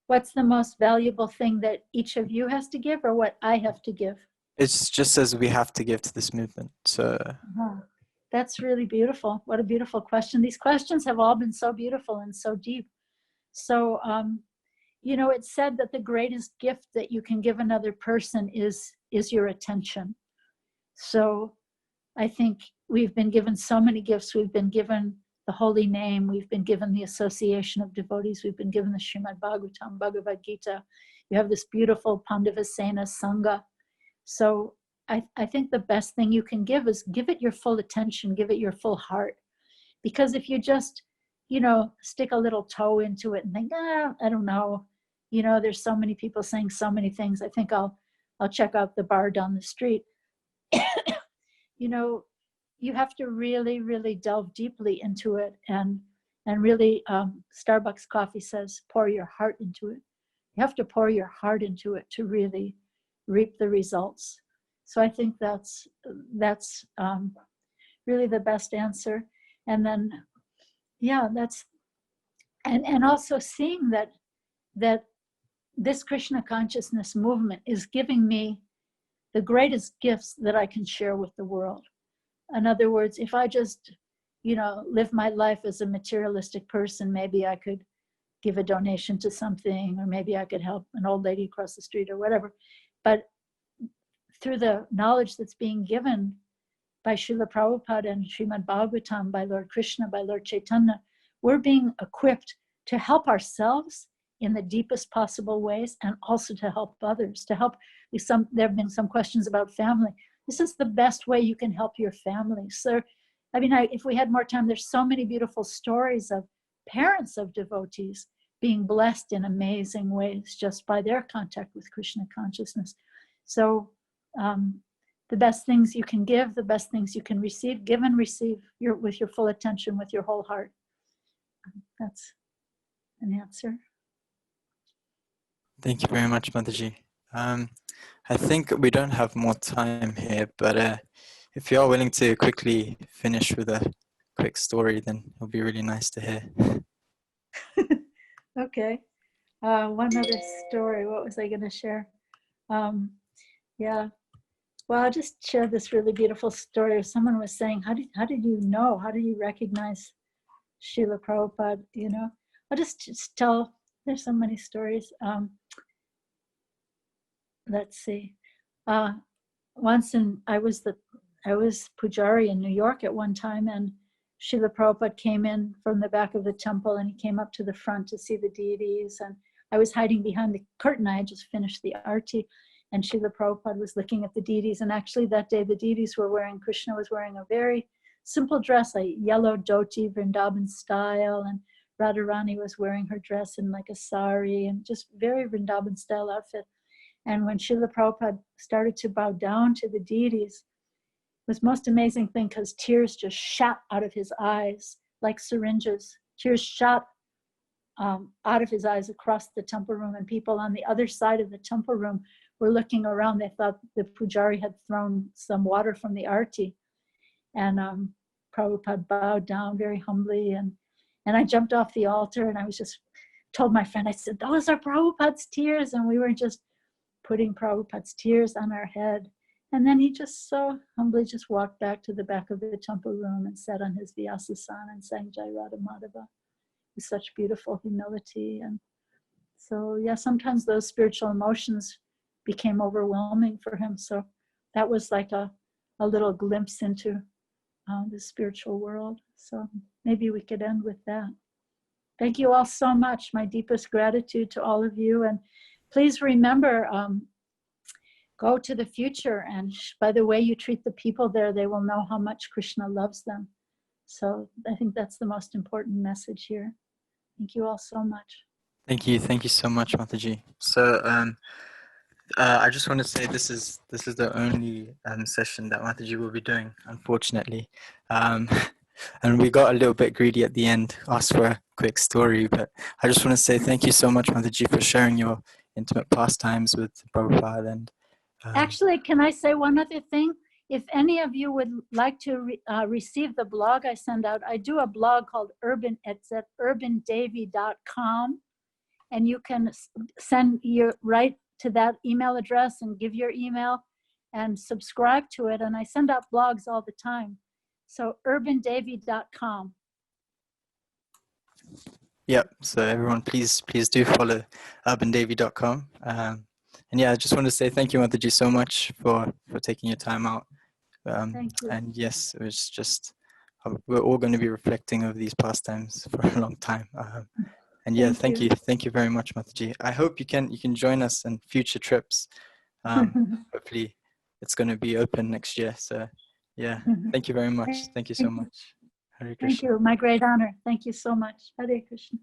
What's the most valuable thing that each of you has to give, or what I have to give? It's just says we have to give to this movement. So that's really beautiful. What a beautiful question. These questions have all been so beautiful and so deep. So it's said that the greatest gift that you can give another person is your attention. So I think we've been given so many gifts. We've been given the holy name. We've been given the association of devotees. We've been given the Srimad Bhagavatam, Bhagavad Gita. You have this beautiful Pandavasena Sangha. So I think the best thing you can give is give it your full attention, give it your full heart. Because if you just, stick a little toe into it and think, I don't know, there's so many people saying so many things, I think I'll check out the bar down the street. You have to really, really delve deeply into it, and really, Starbucks coffee says, pour your heart into it. You have to pour your heart into it to really reap the results. So I think that's really the best answer. And then, that's, and also seeing that this Krishna consciousness movement is giving me the greatest gifts that I can share with the world. In other words, if I just, live my life as a materialistic person, maybe I could give a donation to something, or maybe I could help an old lady across the street or whatever. But through the knowledge that's being given by Srila Prabhupada and Srimad Bhagavatam, by Lord Krishna, by Lord Chaitanya, we're being equipped to help ourselves in the deepest possible ways, and also to help others, to help. There have been some questions about family. This is the best way you can help your family. So, if we had more time, there's so many beautiful stories of parents of devotees being blessed in amazing ways just by their contact with Krishna consciousness. So the best things you can give, the best things you can receive, give and receive with your full attention, with your whole heart. That's an answer. Thank you very much, Mataji. I think we don't have more time here, but if you are willing to quickly finish with a quick story, then it'll be really nice to hear. Okay. One other story. What was I going to share? Well, I'll just share this really beautiful story. Someone was saying, how did you know? How do you recognize Srila Prabhupada? I'll just tell. There's so many stories. Let's see. Once I was Pujari in New York at one time, and Srila Prabhupada came in from the back of the temple, and he came up to the front to see the deities, and I was hiding behind the curtain. I had just finished the arti, and Srila Prabhupada was looking at the deities, and actually that day the deities were wearing, Krishna was wearing a very simple dress, a yellow dhoti, Vrindavan style, and Radharani was wearing her dress in like a sari, and just very Vrindavan style outfit. And when Srila Prabhupada started to bow down to the deities, it was the most amazing thing, because tears just shot out of his eyes like syringes. Tears shot out of his eyes across the temple room, and people on the other side of the temple room were looking around. They thought the Pujari had thrown some water from the arti. And Prabhupada bowed down very humbly, and I jumped off the altar, and I was just told my friend, I said, those are Prabhupada's tears, and we were just putting Prabhupada's tears on our head. And then he just so humbly just walked back to the back of the temple room and sat on his Vyasasana and sang Jai Radha Madhava with such beautiful humility. And so, yeah, sometimes those spiritual emotions became overwhelming for him. So that was like a little glimpse into the spiritual world. So maybe we could end with that. Thank you all so much. My deepest gratitude to all of you. And please remember, go to the future, and by the way you treat the people there, they will know how much Krishna loves them. So I think that's the most important message here. Thank you all so much. Thank you so much, Mataji. So I just want to say this is the only session that Mataji will be doing, unfortunately. And we got a little bit greedy at the end, asked for a quick story, but I just want to say thank you so much, Mataji, for sharing your intimate pastimes with Prabhupada. And actually, can I say one other thing? If any of you would like to receive the blog I send out, I do a blog called it's at urbandevy.com, and you can send right to that email address and give your email and subscribe to it. And I send out blogs all the time. So urbandevy.com. Yep. So everyone, please do follow urbandevy.com. And yeah, I just want to say thank you, Mataji, so much for taking your time out. Thank you. And yes, it was just, we're all going to be reflecting over these pastimes for a long time. And yeah, thank you very much, Mataji. I hope you can join us in future trips. Hopefully it's going to be open next year. So yeah, thank you very much. Thank you so much. Hare Krishna. Thank you. My great honor. Thank you so much. Hare Krishna.